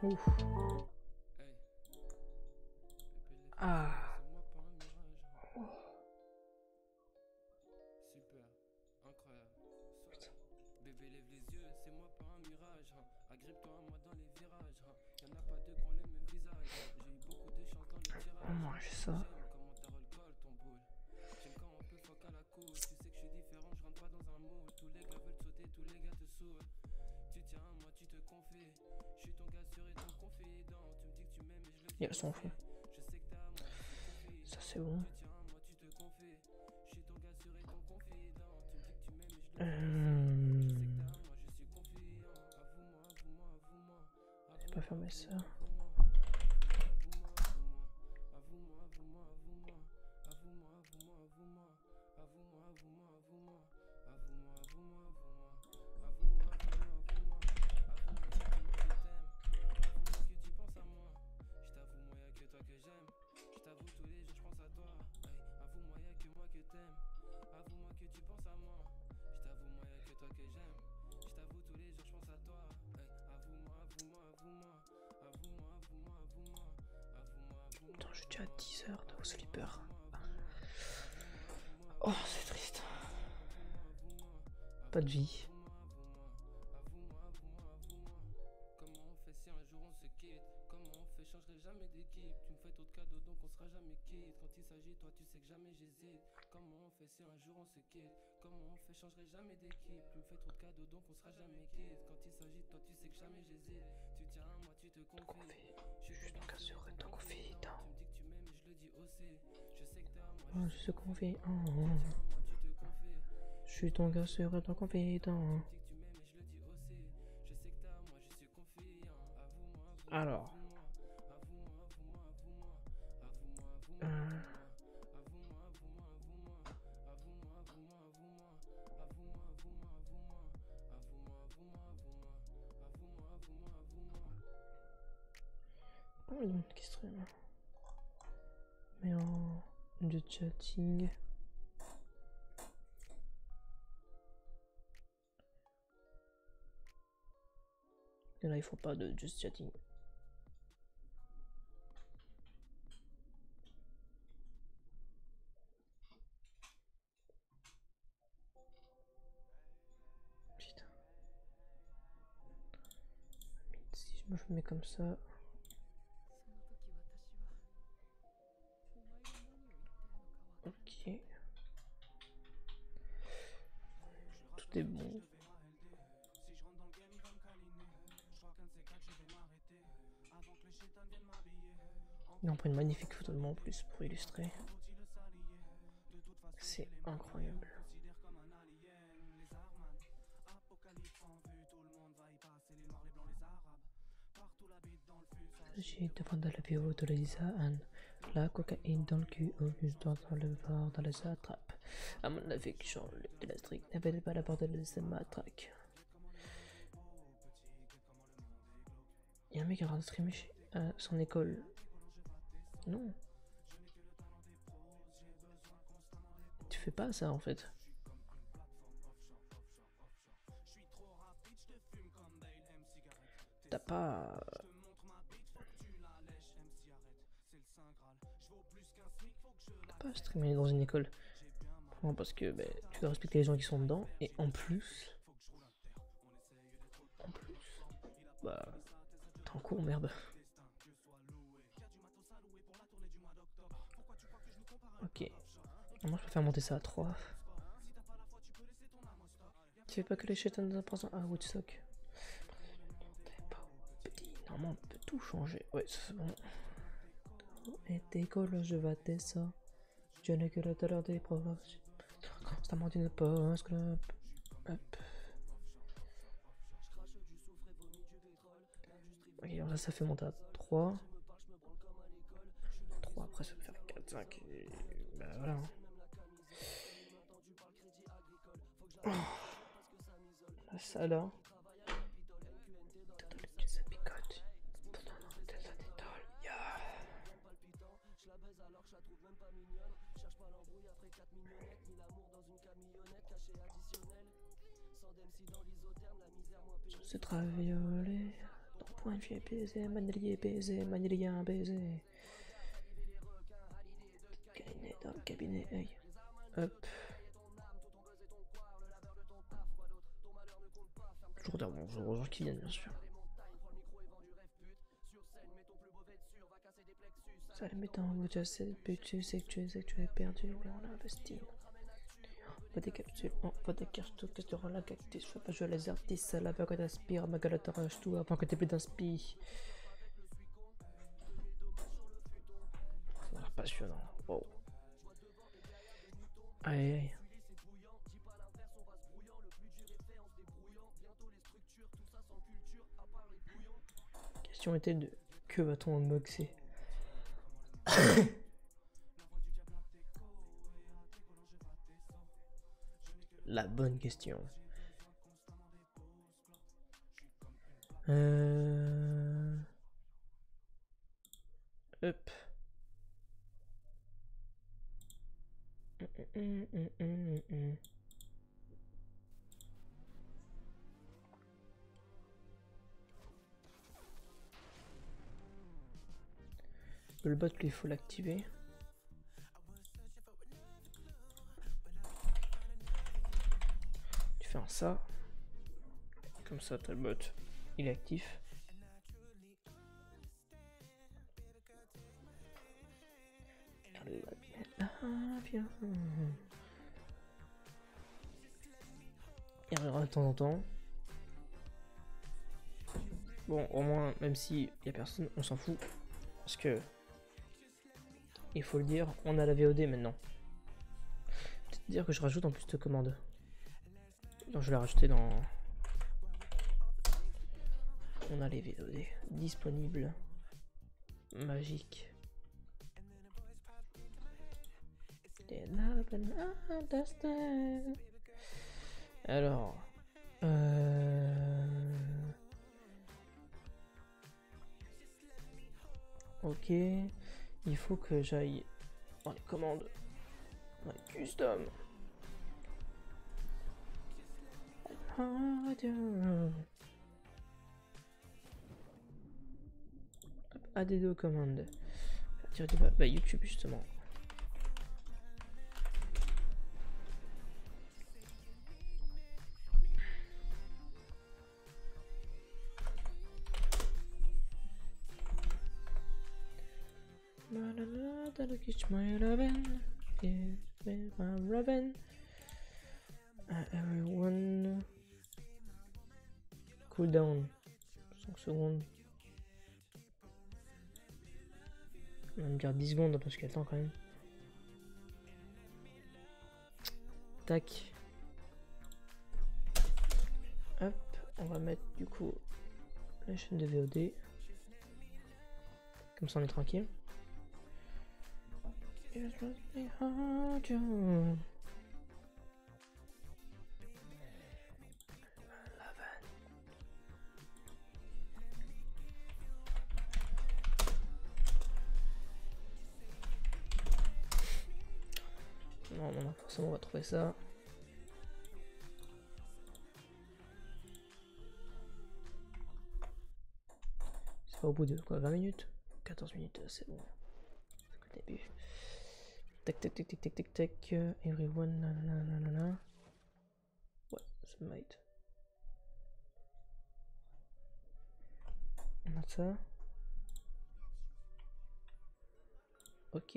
Ouf. Ah. Super, incroyable. Bébé lève les yeux, c'est moi pas un mirage. Agrippe-toi à moi dans les virages. Y'en a pas deux qui ont le même visage. J'ai eu beaucoup de chance dans le tirage. On mange ça. J'aime comment t'as le col, ton boule. J'aime quand on peut fuck à la cool. Tu sais que je suis différent, je rentre pas dans un moule. Tous les gars veulent sauter, tous les gars te saoulent. Tu tiens à moi, tu te confies. Je suis ton gars sûr et ton confident. Tu me dis que tu m'aimes et je le dis. Il y a son fond. Je sais que t'as à moi, Ça c'est bon. tu tiens à moi, tu te confies. Je suis ton gars sûr et ton confident. Tu me dis que tu m'aimes et je le dis. J'ai pas fermé ça. Attends, je suis déjà à 10 heures de House Flipper. Oh, c'est triste. Pas de vie. Comment on fait si un jour on se quitte? Comment on fait? Changerai jamais d'équipe. Tu me fais trop de cadeaux donc on sera jamais quitte. Quand il s'agit toi tu sais que jamais j'hésite. Comment on fait si un jour on se quitte? Comment on fait? Changerai jamais d'équipe. Tu me fais trop de cadeaux donc on sera jamais quitte. Quand il s'agit toi tu sais que jamais j'hésite. Tu tiens à moi tu te confies. Je suis ton casseur et ton confident. Tu me dis que tu m'aimes et je le dis aussi. Je sais que t'es à moi. Oh, je suis confident. Tu te confies. Je suis ton casseur et ton confident. Alors. Oh, il y a une question. Mais en de chatting. Et là, il faut pas de just chatting. Putain. Si je me mets comme ça. Ok. Tout est bon. Et on prend une magnifique photo de moi en plus pour illustrer. C'est incroyable. J'ai devant la bio de Lisa Anne. La cocaïne dans le cul, au lieu dans le verre, dans les attrapes. À mon avis, que Jean-Luc Delattric n'avait pas la porte de sa matraque. Il y a un mec qui a streamé chez son école. Non. Tu fais pas ça en fait. T'as pas. T'as pas streamé dans une école. Non, parce que bah, tu dois respecter les gens qui sont dedans. Et en plus. Bah. T'es en cours, merde. Ok. Moi je peux faire monter ça à 3. Tu fais pas que les chétans de 1%. Ah, Woodstock. Normalement on peut tout changer. Ouais, ça c'est bon. Et d'école, je vais tester ça. Je n'ai que la terreur des proches. Constamment d'une post club. Hop. Ok, alors là ça fait monter à 3. 3 après ça peut faire 4, 5. Et bah voilà. Oh. Ça là. Ça picote. C'est travailler. Point de pied baisé, manilier baisé, manilien baisé. Cabinet dans le cabinet, hey. Hop. Toujours dire bonjour aux gens qui viennent, bien sûr. Ça les met en haut, tu sais que tu es perdu, mais on a investi. On fait des capsules, on fait des cartons, que tu rends la cactus. Je fais pas jouer les artistes, la vague t'inspire, ma gueule t'arrache tout avant que t'aies plus d'inspi. Ça a l'air passionnant, wow. Aïe aïe. La question était de que va-t-on unboxer? La bonne question. Hop. Le bot, lui, il faut l'activer. Tu fais un ça. Comme ça, t'as le bot. Il est actif. Il reviendra de temps en temps. Bon, au moins, même s'il y a personne, on s'en fout. Parce que, il faut le dire, on a la VOD maintenant. Peut-être dire que je rajoute en plus de commandes. Non, je vais la rajouter dans... On a les VOD disponibles. Magique. Alors... Ok, il faut que j'aille dans les commandes, dans les custom. AD2 aux commandes. Bah, YouTube justement. Everyone. Cooldown. 5 secondes. On va me dire 10 secondes parce qu'il y a le temps quand même. Tac. Hop. On va mettre du coup la chaîne de VOD. Comme ça on est tranquille. Non, forcément on va trouver ça. C'est pas au bout de quoi, 20 minutes 14 minutes, c'est bon. C'est le début. Tac tac tac tac tac tac tac. Everyone, nanana. Ouais, smite. On a ça. Ok.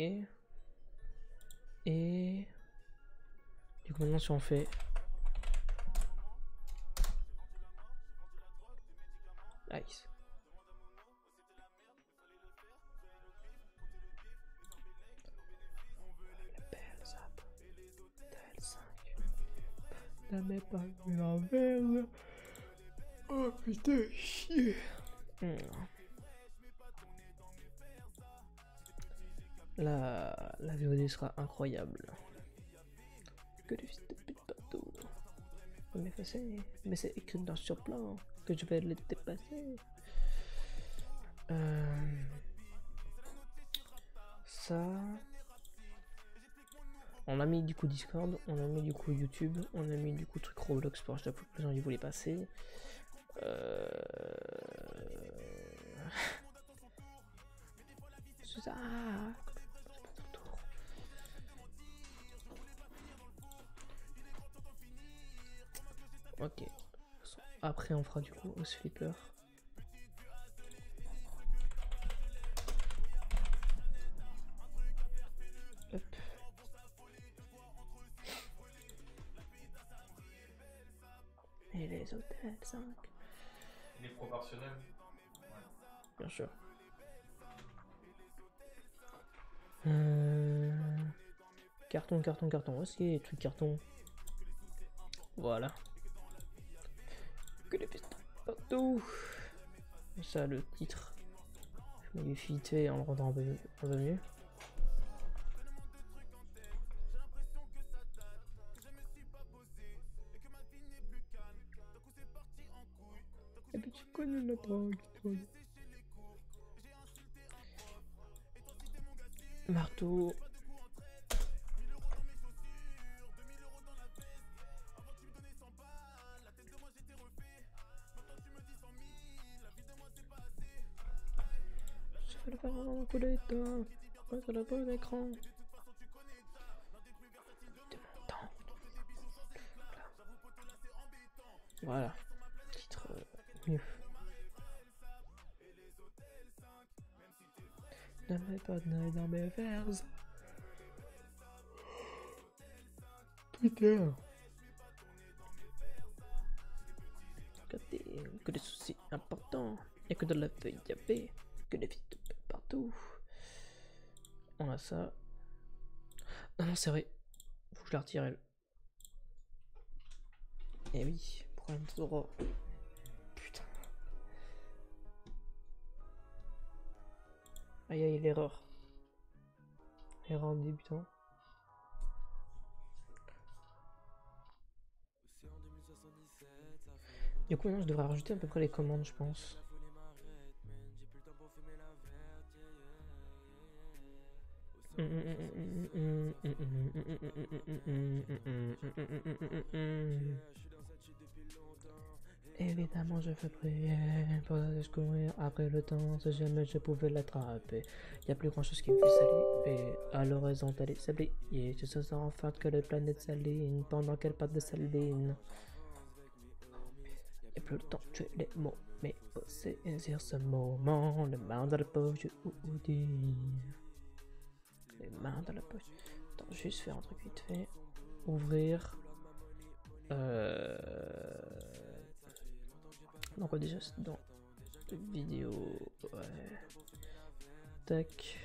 Et du coup maintenant si on fait nice. La mets pas la merde. Oh putain chier. La VOD sera incroyable. Que des fils de pute partout. On m'effacer, mais c'est écrit dans sur plan que je vais les dépasser. Ça. On a mis du coup Discord, on a mis du coup YouTube, on a mis du coup truc Roblox pour acheter plus gens qui voulaient passer. C'est ça. Ok. Après, on fera du coup au flipper. Hop. Et les hôtels 5. Il est proportionnel. Ouais. Bien sûr. Carton, carton, carton. Aussi, truc carton. Voilà. Que des pistons partout. Ça, le titre. Je modifie vite fait en le rendant un peu mieux. Et puis tu connais la drogue, toi. Marteau. Je fais le faire un coup d'état. Sur le bon écran. Voilà. Titre mieux. Ne mets pas de nez dans mes vers. Twitter. Que des soucis importants. Y'a que de la feuille yapée. Que des filles partout. On a ça. Ah non, c'est vrai. Faut que je la retire elle. Eh oui, problème Zoro. Putain. Aïe aïe, l'erreur. Erreur en débutant. Du coup, non, je devrais rajouter à peu près les commandes, je pense. Évidemment, je fais prier pour courir après le temps, si jamais je pouvais l'attraper. Y a plus grand chose qui me fait saluer à l'horizontale et sablier. Je se sens en fait que les planètes s'alignent pendant qu'elles partent de saline. Y'a plus le temps de tuer les mots, mais c'est saisir ce moment, les mains dans la poche du hoodie. Les mains dans la poche. Attends, juste faire un truc vite fait. Ouvrir. Donc quoi déjà c'est dans vidéo. Ouais. Tac.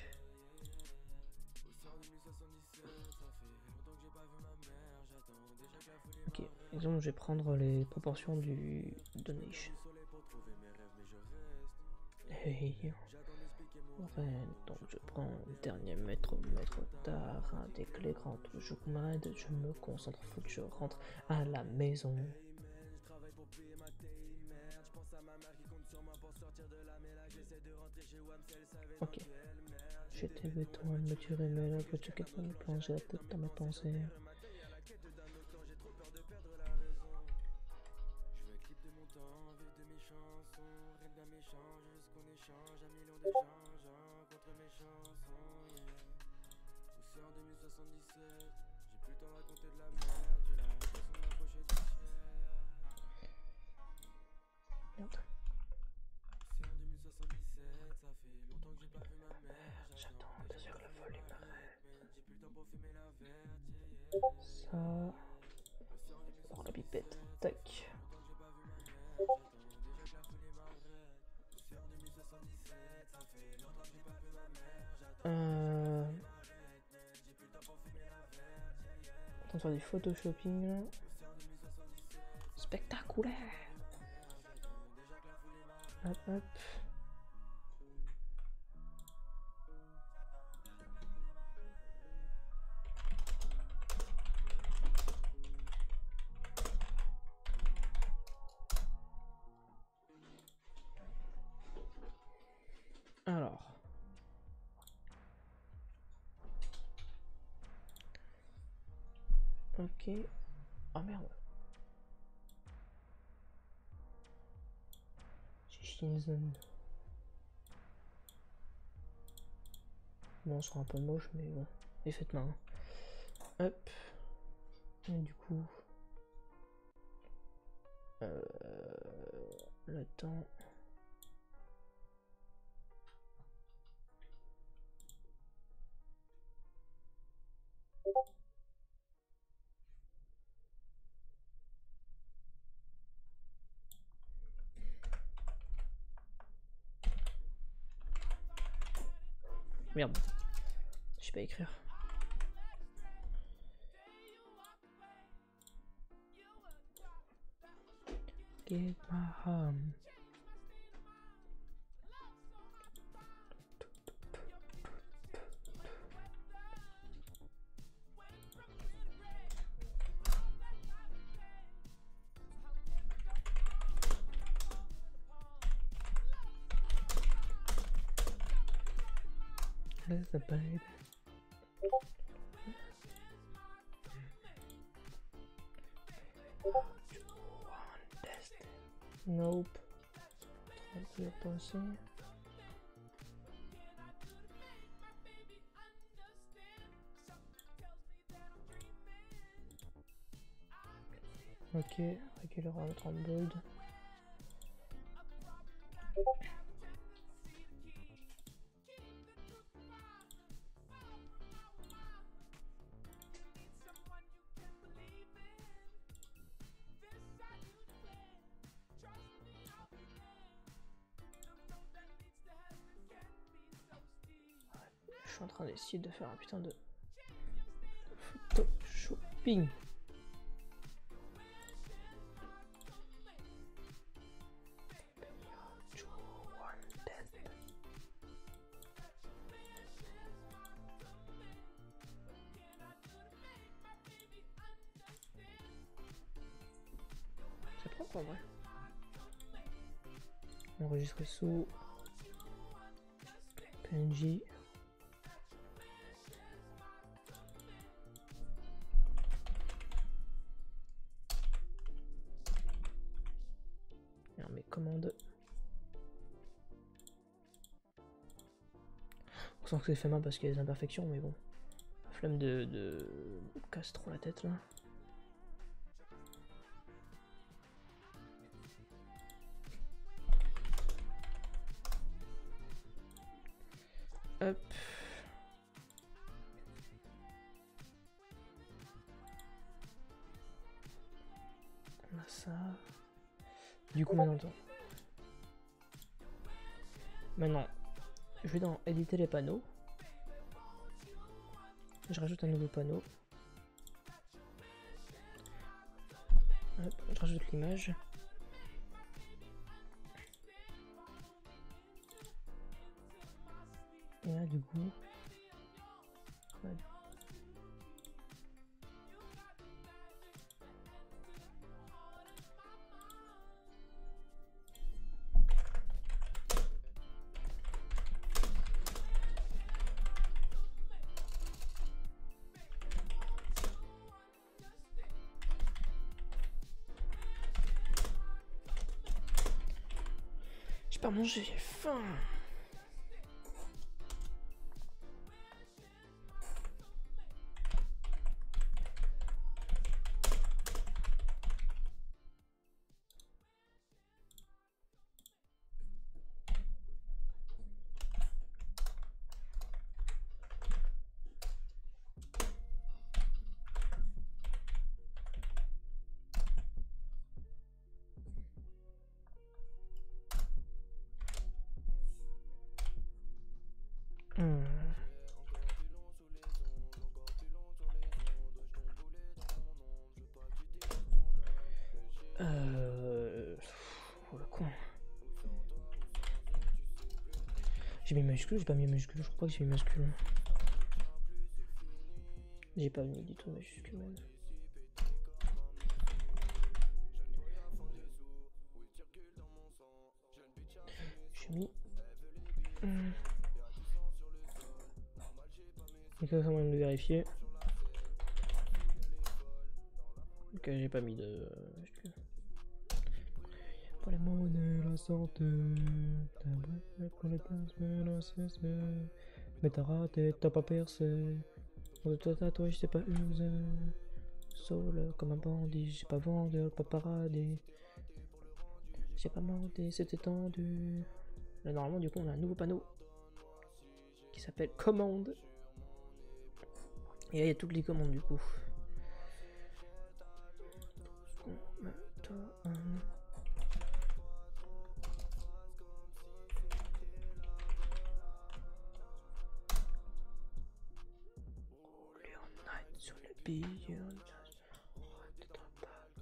Ok. Exemple, je vais prendre les proportions du donation. Hey. Donc je prends le dernier mètre tard, un des clés grand toujours mad, je me concentre, faut que je rentre à la maison. Ok. J'étais béton, elle me tuerait, mais là, faut checker dans le plan, j'ai la tête dans mes pensées. Merde. J'attends déjà que le volume arrête. Ça. Prends la pipette. Tac. On va faire du photoshopping. Spectaculaire. Hop hop. Alors. Ok. Oh merde. Shinzen. Bon, on sera un peu moche, mais bon. Et faites main. Hop. Et du coup. Le temps. Merde. Je sais pas écrire. Get my home. There's the baby. Nope. Trop de penser. Ok, ok, le mettre en bold. Je suis en train d'essayer de faire un putain de Photoshoping. Ça prend quoi, en vrai? Enregistrer sous PNJ. Mes commandes. On sent que c'est fait main parce qu'il y a des imperfections, mais bon. La flemme de casse trop la tête là. Hop. On a ça. Du coup maintenant, je vais dans éditer les panneaux. Je rajoute un nouveau panneau. Hop, je rajoute l'image. Et là du coup, ouais. J'ai pas mangé, j'ai faim. Oh, le con. J'ai mis majuscule, j'ai pas mis majuscule, je crois que j'ai mis majuscule. J'ai pas mis du tout majuscule même. J'ai mis. Donc ça moyen de le vérifier. Ok, j'ai pas mis de majuscule. Pas les mots de la santé. T'as brûlé pour les tasses, mais non, c'est. Mais t'as raté, t'as pas percé. De toi tatouage, t'es pas usé. Saule comme un bandit, j'ai pas vendu, pas paradis. J'ai pas menti, c'était tendu. Là, normalement, du coup, on a un nouveau panneau qui s'appelle commande. Et là, il y a toutes les commandes, du coup. Sur le billet,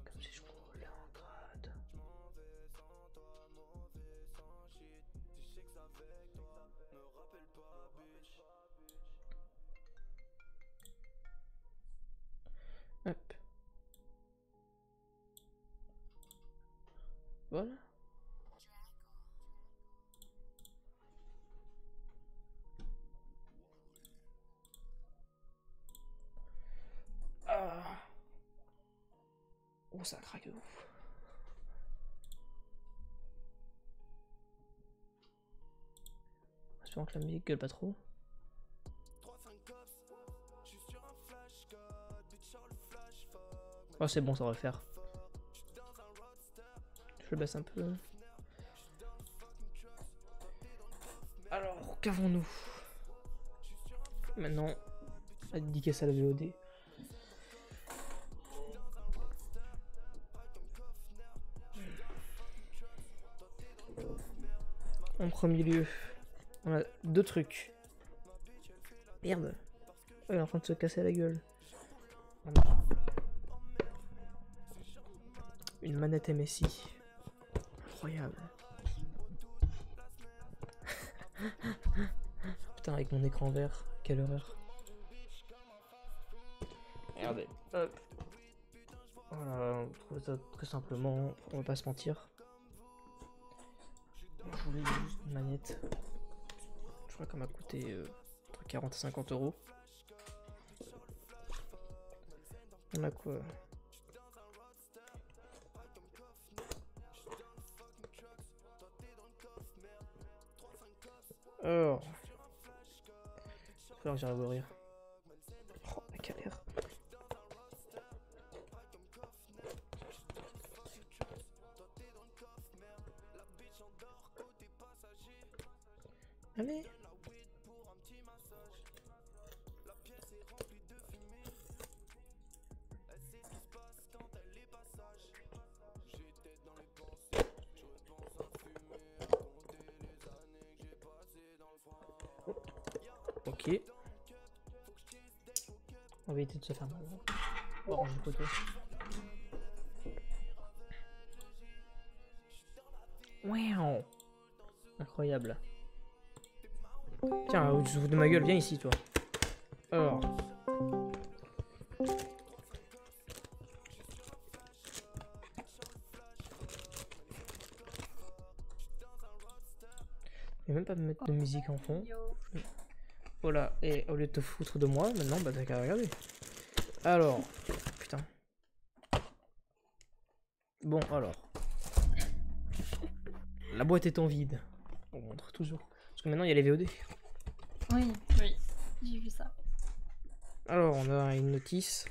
comme si je roulais en grade. Hop. Voilà. Ah. Oh, ça craque de ouf. Espérons que la musique gueule pas trop. Oh, c'est bon, ça va le faire. Je le baisse un peu. Alors, qu'avons-nous? Maintenant, la dédicace à la VOD. En premier lieu, on a deux trucs. Merde. Oh, il est en train de se casser la gueule. On a une manette MSI. Incroyable. Putain, avec mon écran vert, quelle horreur. Regardez, hop. Voilà, on trouve ça très simplement, on va pas se mentir. Je voulais juste une manette. Je crois qu'elle m'a coûté entre 40 et 50 euros. On a quoi? Alors, il va falloir que j'arrive à ouvrir. Oh, la galère. Allez. Ok. On va éviter de se faire mal. On va ranger le poteau. Wow. Incroyable. Tiens, au-dessous de ma gueule, viens ici, toi. Alors. Je vais même pas me mettre de musique en fond. Voilà, et au lieu de te foutre de moi, maintenant, bah t'as qu'à regarder. Alors. Putain. Bon, alors. La boîte est en vide. On montre toujours. Parce que maintenant, il y a les VOD. Oui, oui, j'ai vu ça. Alors, on a une notice.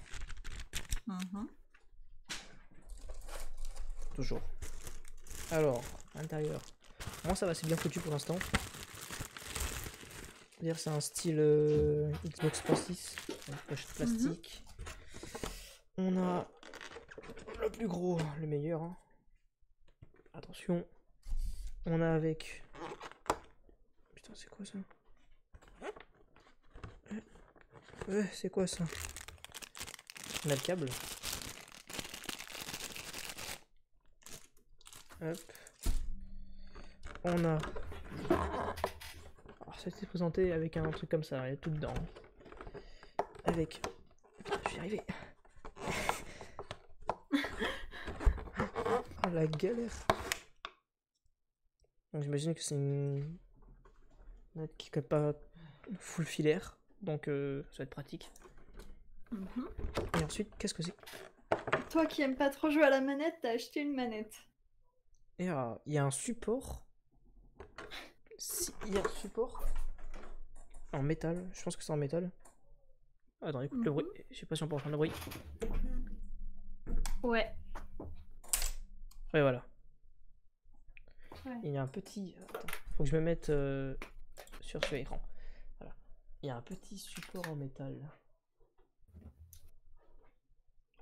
Toujours. Alors, à l'intérieur. Moi, ça va, c'est bien foutu pour l'instant. Dire c'est un style Xbox 360. Une poche plastique. On a le plus gros, le meilleur. Hein. Attention. On a avec. Putain, c'est quoi ça? Ouais, c'est quoi ça? On a le câble. Hop. On a. Alors, ça a été présenté avec un truc comme ça, il y a tout dedans. Avec. Putain, je vais y arriver. Oh la galère. Donc j'imagine que c'est une manette qui n'est pas full filaire, donc ça va être pratique. Et ensuite, qu'est-ce que c'est? Toi qui aimes pas trop jouer à la manette, t'as acheté une manette. Et il y a un support. Si, il y a un support en métal. Je pense que c'est en métal. Attends, écoute le bruit. Je sais pas si on peut entendre le bruit. Ouais. Ouais, voilà. Ouais. Il y a un petit. Attends, faut que je me mette sur ce écran. Voilà. Il y a un petit support en métal.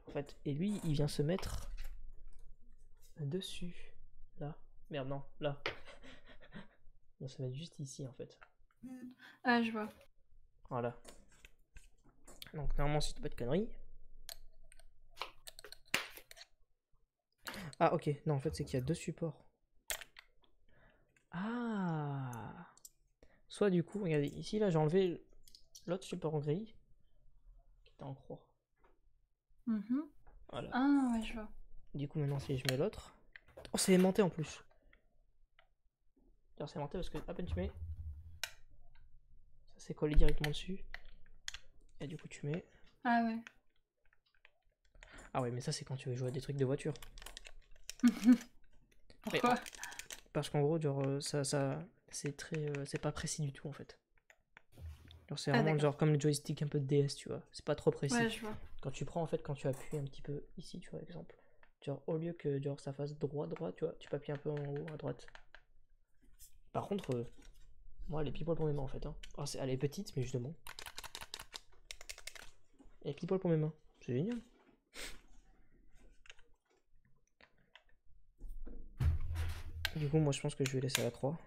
En fait, et lui, il vient se mettre dessus. Là. Merde, non, là. Il vient se mettre juste ici, en fait. Ah, je vois. Voilà. Donc, normalement, si tu pas de conneries. Ah, ok. Non, en fait, c'est qu'il y a deux supports. Ah. Soit du coup, regardez, ici, là, j'ai enlevé l'autre support en gris. Qui était en croix. Voilà. Ah, ouais, je vois. Du coup, maintenant, si je mets l'autre. Oh, c'est aimanté en plus. C'est aimanté parce que à peine tu mets. Ça s'est collé directement dessus. Et du coup, tu mets. Ah, ouais. Ah, ouais, mais ça, c'est quand tu veux jouer à des trucs de voiture. Pourquoi? Parce qu'en gros, genre, c'est très. C'est pas précis du tout en fait. Genre, c'est vraiment genre comme le joystick un peu de DS, tu vois. C'est pas trop précis. Ouais, je vois. Quand tu prends en fait, quand tu appuies un petit peu ici, tu vois, exemple. Genre, au lieu que genre, ça fasse droit, tu vois, tu peux appuyer un peu en haut à droite. Par contre, moi, elle est pile poil pour mes mains en fait. Hein. Oh, elle est petite, mais justement. Elle est pile poil pour mes mains. C'est génial. Du coup, moi, je pense que je vais laisser à la croix.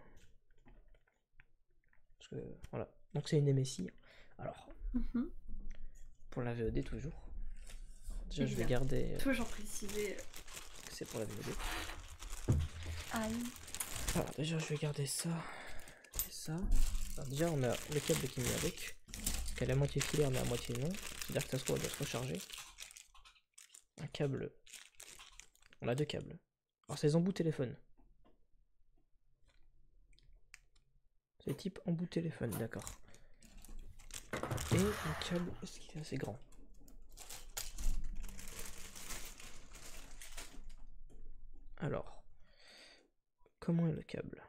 Parce que, voilà. Donc, c'est une MSI. Alors, pour la VOD, toujours. Déjà, je vais garder. Toujours préciser. C'est pour la VOD. Aïe. Alors, déjà, je vais garder ça. Et ça. Alors, déjà, on a le câble qui est mis avec. Parce qu'elle est à moitié filaire, mais à moitié non. C'est-à-dire que ça se doit se recharger. Un câble. On a deux câbles. Alors, c'est les embouts téléphone. C'est type embout téléphone, d'accord. Et un câble, est-ce qu'il est assez grand? Alors, comment est le câble?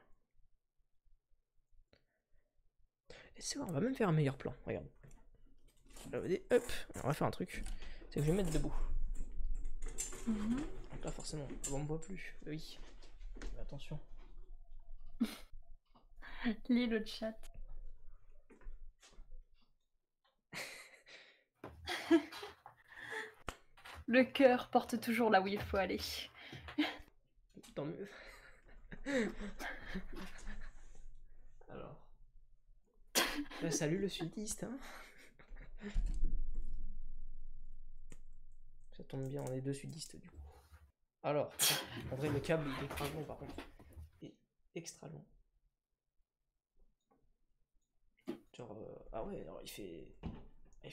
Et c'est vrai, on va même faire un meilleur plan, regarde. Hop, on va faire un truc. C'est que je vais me mettre debout. Pas forcément, on me voit plus, oui. Mais attention. Lis le chat. Le cœur porte toujours là où il faut aller. Tant mieux. Alors. Bah, salut le sudiste, hein. Ça tombe bien, on est deux sudistes du coup. Alors, en vrai, le câble il est extra long par contre. Et extra long. Genre, ah ouais, alors il fait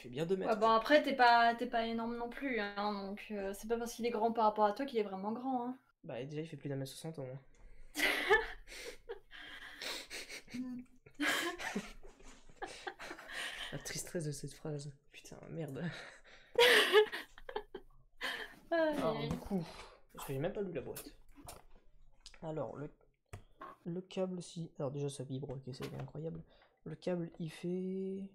bien 2 mètres. Ouais, bon, après, t'es pas énorme non plus, hein, donc c'est pas parce qu'il est grand par rapport à toi qu'il est vraiment grand. Hein. Bah, déjà, il fait plus d'1m60 au moins. La tristesse de cette phrase. Putain, merde. Alors, du coup, parce que j'ai même pas lu la boîte. Alors, le câble, si. Alors, déjà, ça vibre, ok, c'est incroyable. Le câble, il fait.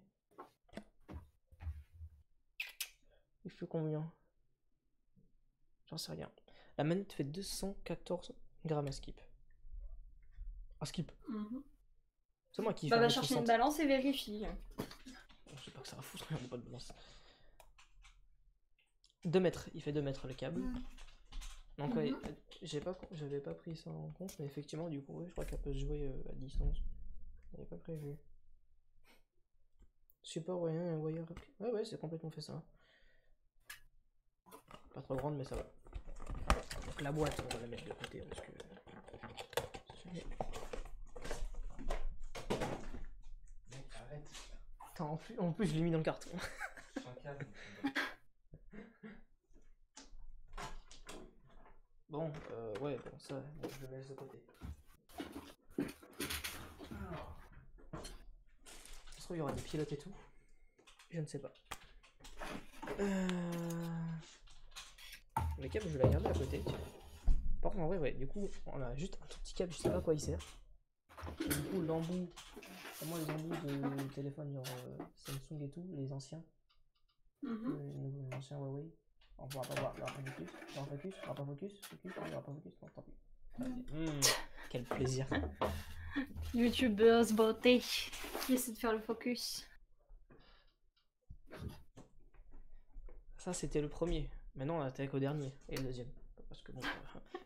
Il fait combien? J'en sais rien. La manette fait 214 grammes à skip. À skip. C'est moi qui fais. Bah, va chercher une balance et vérifie. Je sais pas que ça va foutre, on n'a pas de balance. 2 mètres, il fait 2 mètres le câble. Donc ouais, j'avais pas pris ça en compte, mais effectivement du coup ouais, je crois qu'elle peut se jouer à distance. J'avais pas prévu. Support ouais, wire. Ouais c'est complètement fait ça. Pas trop grande mais ça va. Donc la boîte on va la mettre de côté parce que. Mec, arrête. Attends, en plus je l'ai mis dans le carton. Bon, ouais, bon, ça, bon, je le laisse de côté. Alors. Je trouve qu'il y aura des pilotes et tout. Je ne sais pas. Le câble, je vais la garder à côté. Par contre, en vrai, ouais. Du coup, on a juste un tout petit câble, je sais pas à quoi il sert. Et du coup, l'embout, pour moi, les embouts de téléphone, genre Samsung et tout, les anciens, les anciens Huawei, on pourra pas voir, il y aura pas de focus, il y aura focus, il y aura pas focus, focus, il y aura pas focus, non, tant pis. Quel plaisir. YouTubeuse beauté qui essaie de faire le focus. Ça, c'était le premier. Maintenant, on attaque au dernier et le deuxième. Parce que bon,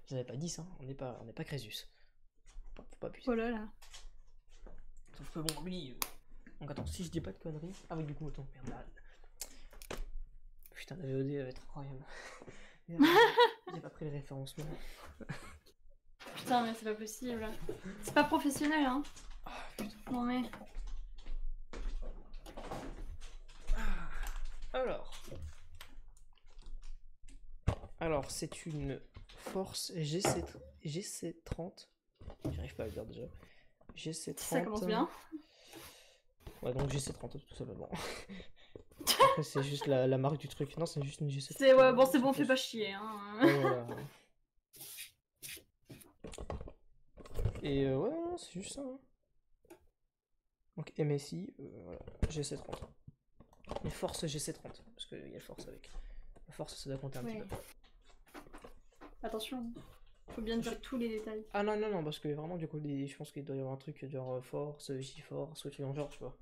j'en avais pas 10, hein. On n'est pas Crésus. Faut pas appuyer. Oh là là. Sauf que bon, lui. Donc attends, si je dis pas de conneries. Ah oui, du coup, attends, merde. Là. Putain, la VOD va être incroyable. Merde, j'ai pas pris le référencement. Putain, mais c'est pas possible. C'est pas professionnel, hein. Ah, putain. Non mais. Alors, c'est une Force GC30. J'arrive pas à le dire déjà. GC30. Ça commence bien. Ouais, donc GC30, tout simplement. Après, c'est juste la marque du truc. Non, c'est juste une GC30. C'est ouais, bon, c'est bon, fais pas chier. Hein. Ouais, voilà. Et ouais, non, c'est juste ça. Hein. Donc MSI, voilà, GC30. Mais Force GC30, parce qu'il y a le Force avec. La Force, ça doit compter un petit peu. Attention, faut bien dire tous les détails. Ah non, non, non, parce que vraiment, du coup, je pense qu'il doit y avoir un truc genre Force, J-Force, ou tu genre, tu vois.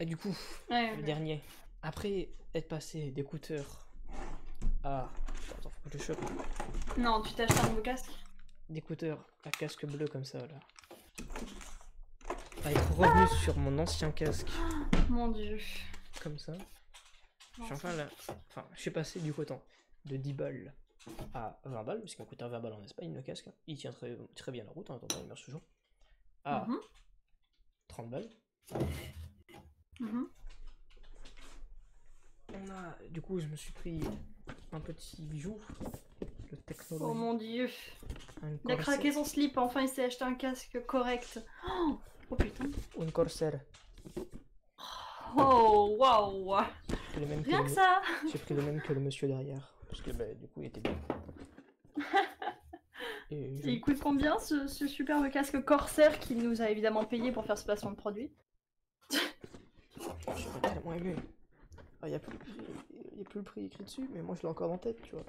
Et du coup, le dernier. Après être passé d'écouteurs à. Attends, faut que je chope. Non, tu t'as acheté un nouveau casque? D'écouteurs à casque bleu comme ça, là. À être revenu sur mon ancien casque. Mon dieu. Comme ça. Je suis enfin là. Enfin, je suis passé du coup, attends, de 10 balles à 20 balles, parce qu'il coûte 20 balles en Espagne, le casque. Il tient très bien la route, en attendant, il marche toujours. À 30 balles. On a, du coup, je me suis pris un petit bijou, le Technology. Oh mon dieu. Il a craqué son slip, enfin il s'est acheté un casque correct. Oh putain. Un Corsair. Oh waouh. Rien que ça. J'ai pris le même que le monsieur derrière, parce que bah, du coup il était bien. Et il coûte combien ce superbe casque Corsair qu'il nous a évidemment payé pour faire ce placement de produit? J'ai pas tellement aimé. Ah, y a plus le prix écrit dessus, mais moi je l'ai encore en tête, tu vois.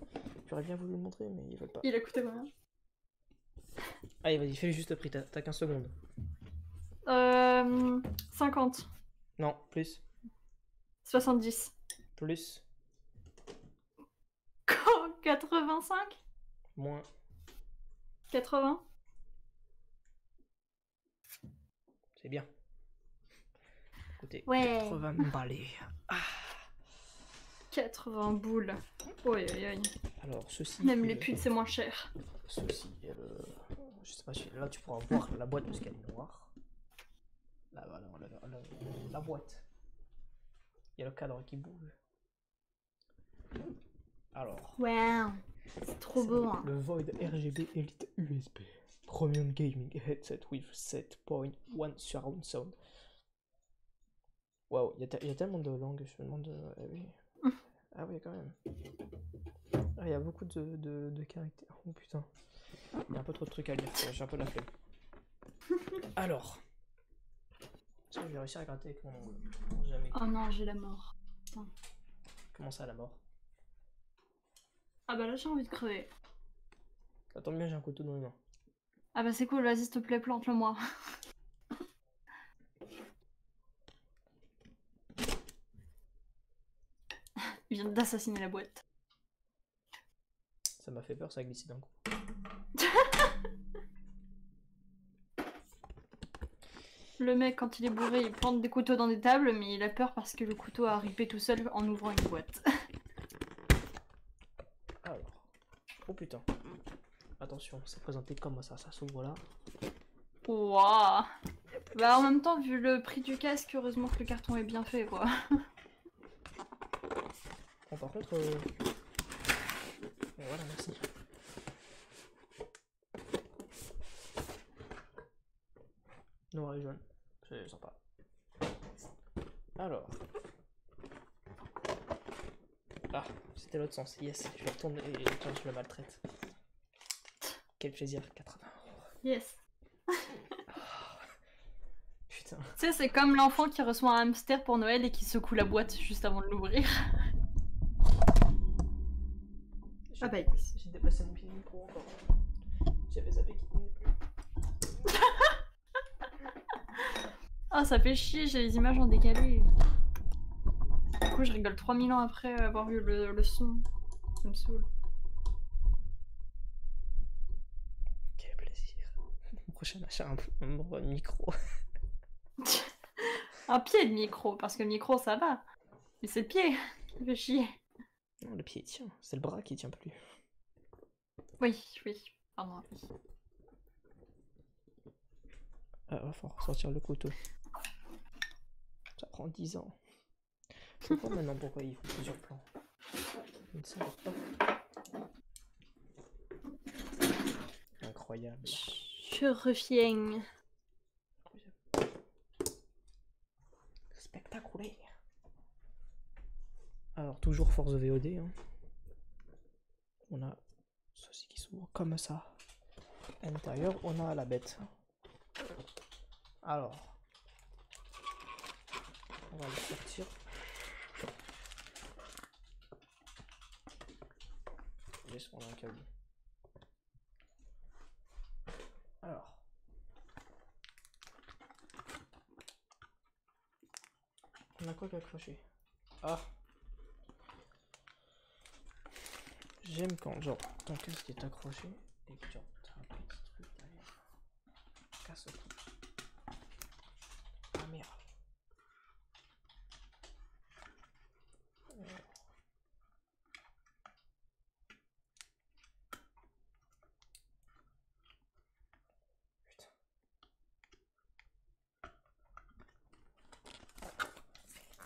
J'aurais bien voulu le montrer, mais ils veulent pas. Il a coûté combien? Allez, vas-y, fais le juste prix, t'as 15 secondes. 50. Non, plus. 70. Plus. 85. Moins. 80. C'est bien. Écoutez, ouais. 80 balais. Ah. 80 boules. Oi, oi, oi. Alors, ceci. Même les putes, c'est moins cher. Ceci est le. Je sais pas si. Là, tu pourras voir la boîte parce qu'elle est noire. Là, voilà, la boîte. Il y a le cadre qui bouge. Alors. Wow. C'est trop beau. Hein. Le Void RGB Elite USB. Premium Gaming Headset with 7.1 Surround Sound. Waouh, il y a tellement de langues, je me demande. Ah oui. Ah oui, quand même. Ah, il y a beaucoup de caractères. Oh putain. Il y a un peu trop de trucs à lire, j'ai un peu la flemme. Alors. Est-ce que je vais réussir à gratter avec mon ongle? Jamais. Oh non, j'ai la mort. Putain. Comment ça, la mort? Ah bah là, j'ai envie de crever. Ça tombe bien, j'ai un couteau dans les mains. Ah bah c'est cool, vas-y, s'il te plaît, plante-le moi. Il vient d'assassiner la boîte. Ça m'a fait peur, ça a glissé d'un coup. Le mec, quand il est bourré, il plante des couteaux dans des tables, mais il a peur parce que le couteau a ripé tout seul en ouvrant une boîte. Alors. Oh putain. Attention, c'est présenté comme ça s'ouvre là. Waouh. Bah en même temps, vu le prix du casque, heureusement que le carton est bien fait, quoi. Bon, par contre... Voilà, merci. Noir et jaune. C'est sympa. Alors. Ah, c'était l'autre sens. Yes, je retourne et je le maltraite. Quel plaisir, 80 €. Yes. Putain. Tu sais, c'est comme l'enfant qui reçoit un hamster pour Noël et qui secoue la boîte juste avant de l'ouvrir. Ah bah yes. J'ai déplacé mon pied de micro encore. J'avais zappé qu'il tenait plus. Ah, ça fait chier, j'ai les images en décalé. Du coup, je rigole 3000 ans après avoir vu le son. Ça me saoule. Quel plaisir. Mon prochain achat, un micro. Un pied de micro, parce que le micro ça va. Mais c'est le pied qui fait chier. Non, le pied il tient, c'est le bras qui tient plus. Oui, oui. Pardon, oui. Ah, va falloir sortir le couteau. Ça prend 10 ans. Je sais pas maintenant pourquoi il faut plusieurs plans. Je ne savais pas. Incroyable. Je reviens. Spectaculaire. Alors, toujours force VOD. Hein. On a ceci qui s'ouvre comme ça. À l'intérieur, on a la bête. Alors, on va le sortir. Laisse-moi un câble. Alors. On a quoi qui a accroché? Ah. J'aime quand genre ton casque est accroché et que genre t'as un petit truc derrière. Casse tout. Ah merde. Putain.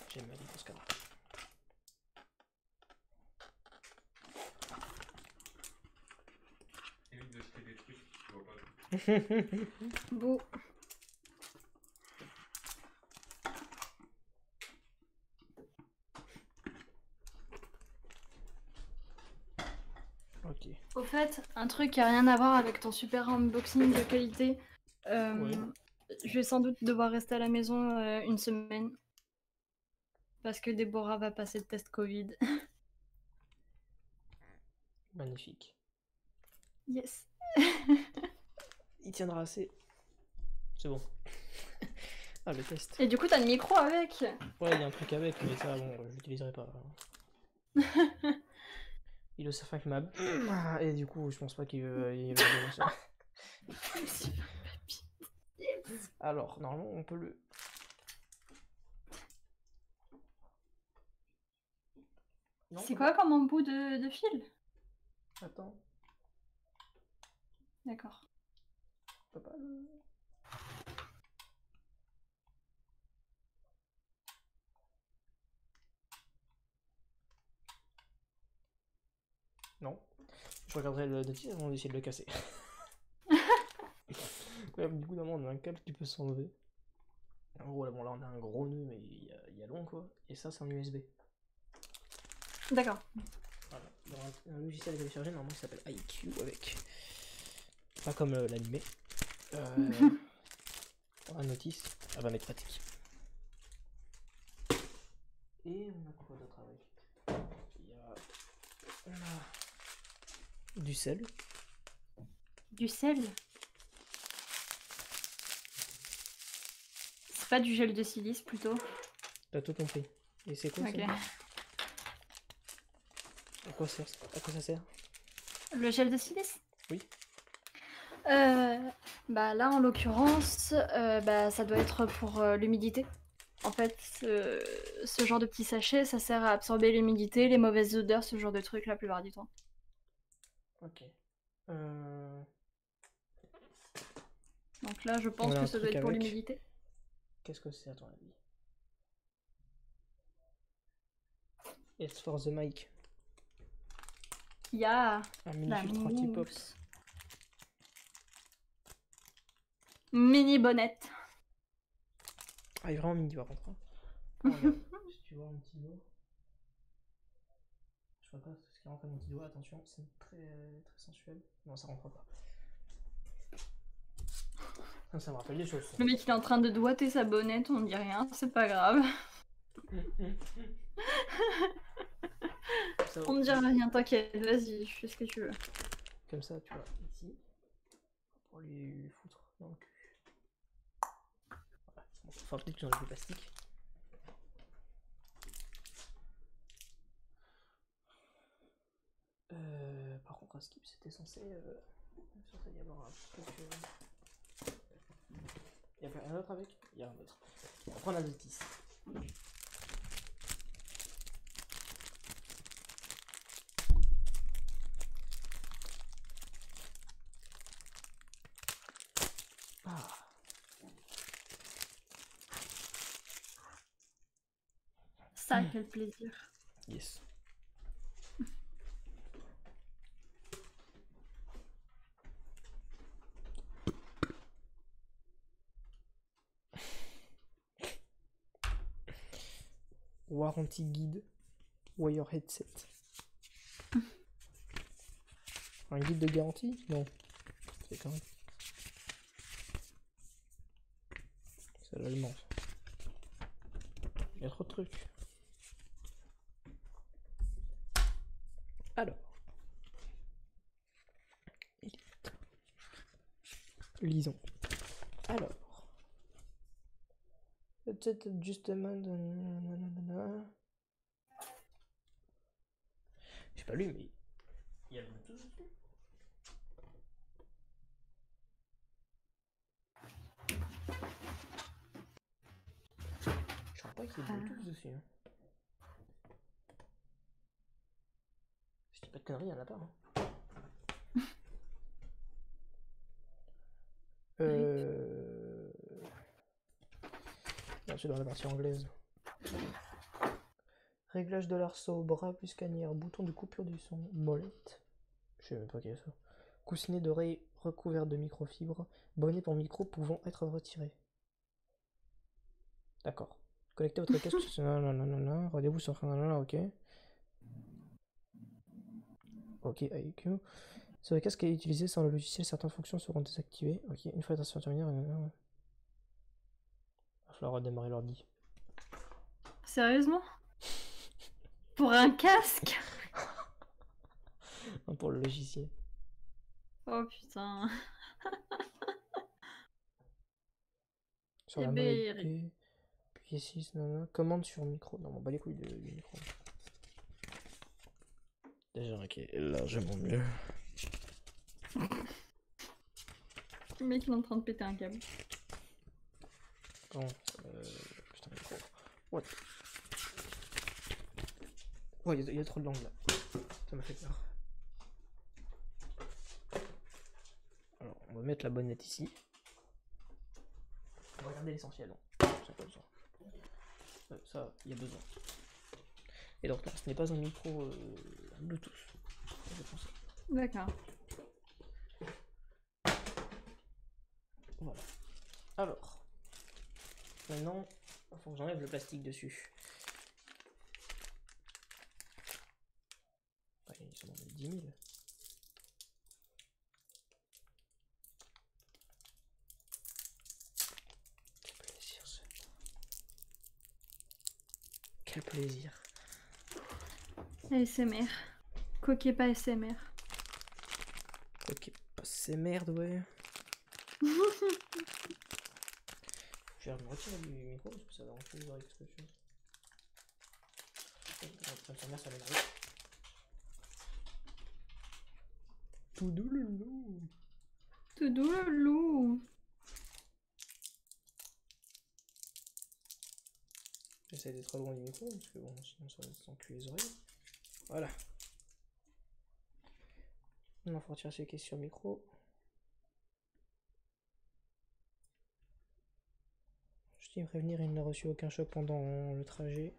J'ai mal dit pour ce cas-là. Évite de jeter des trucs, tu vois pas. Beau. Ok. Au fait, un truc qui a rien à voir avec ton super unboxing de qualité. Ouais. Je vais sans doute devoir rester à la maison une semaine. Parce que Déborah va passer le test Covid. Magnifique. Yes. Il tiendra assez. C'est bon. Ah, le test. Et du coup, t'as le micro avec. Ouais, il y a un truc avec, mais ça, bon, je l'utiliserai pas. Il le sait avec ma... Et du coup, je pense pas qu'il veut... il va donner ça. Alors, normalement, on peut le... Non, C'est quoi comme embout de fil? Attends, D'accord. on peut pas le... Non. Je regarderai le notice avant d'essayer de le casser. Ouais, du coup, normalement, on a un câble qui peut s'enlever. En gros, là, bon, là, on a un gros nœud, mais il y a long, quoi. Et ça, c'est un USB. D'accord. Voilà. Il y aura un logiciel à télécharger, normalement, qui s'appelle IQ, avec... Pas comme l'animé. Un notice. Elle va mettre pratique. Et on a quoi d'autre avec? On a du sel. Du sel? C'est pas du gel de silice plutôt? T'as tout compris. Et c'est quoi Ok. ça? À quoi ça sert? Le gel de silice? Oui. Bah là en l'occurrence, bah, ça doit être pour l'humidité. En fait, ce genre de petit sachet, ça sert à absorber l'humidité, les mauvaises odeurs, ce genre de truc la plupart du temps. Ok. Donc là, je pense On a que un ça doit truc être pour avec. l'humidité. Qu'est-ce que c'est à ton avis? It's for the mic. Il y a Un la mini filtre anti-pop. mousse. Mini bonnette. Ah, il est vraiment mini par contre. Hein. Oh, regarde. Si tu vois mon petit doigt. Je vois pas ce qui rentre à mon petit doigt. Attention, c'est très, très sensuel. Non, ça rentre pas. Ça me rappelle des choses. Ça. Le mec il est en train de doigter sa bonnette, on dit rien, c'est pas grave. Ça, On ne dira rien, t'inquiète, vas-y, je fais ce que tu veux. comme ça, tu vois, ici. Pour lui foutre dans le cul. Voilà. Bon, enfin, peut-être que j'enlève le plastique. Par contre, un skip, c'était censé y avoir un truc. Il y avait un autre avec? Il y a un autre. On va prendre un autre ici. Ah. Ça, quel plaisir. Yes. Warranty guide. Wire headset. Un guide de garantie? Non. C'est quand même. C'est l'allemand. Il y a trop de trucs. Alors. Lisons. Alors. Peut-être justement. J'ai pas lu, mais il y a Bluetooth dessus. Je crois pas qu'il y ait Bluetooth dessus. Hein. Je dis pas de conneries, il y en a pas. Hein. Non, c'est dans la version anglaise. Réglage de l'arceau, bras plus scanière, bouton de coupure du son, molette. Je sais même pas quel est ça. Coussinet d'oreille recouvert de microfibre, bonnet pour micro pouvant être retiré. D'accord. Connectez votre casque. Non. Rendez-vous sur. Ok. Ok, IQ. Sur le casque à utiliser sans le logiciel, certaines fonctions seront désactivées. Ok, une fois la station terminée, il va falloir redémarrer l'ordi. Sérieusement? Pour un casque? Non, pour le logiciel. Oh putain. Sur la molette P, puis 6, commande sur micro. Non, on bat les couilles du micro. Déjà, ok, largement mieux. Le mec il est en train de péter un câble. Bon, putain, micro. What? Oh, il y a trop de langue là. Ça m'a fait peur. Alors, on va mettre la bonnette ici. On va regarder l'essentiel. Ça, pas besoin. Ça, il y a besoin. Et donc là, ce n'est pas un micro Bluetooth. D'accord. Voilà. Alors, maintenant, il faut que j'enlève le plastique dessus. Ils sont dans les 10 000. Quel plaisir, ça. Quel plaisir. ASMR. Coquet pas ASMR. Ok, pas ces merdes, ouais. Je vais me retirer du micro parce que ça va rentrer les oreilles quelque chose. Ça mère, ça va arriver. Tout doux le loup. Tout doux le loup. J'essaie d'être loin du micro parce que bon, sinon ça va s'enculer les oreilles. Voilà. Maintenant, il faut retirer ces caisses sur micro. Je tiens à prévenir, il n'a reçu aucun choc pendant le trajet.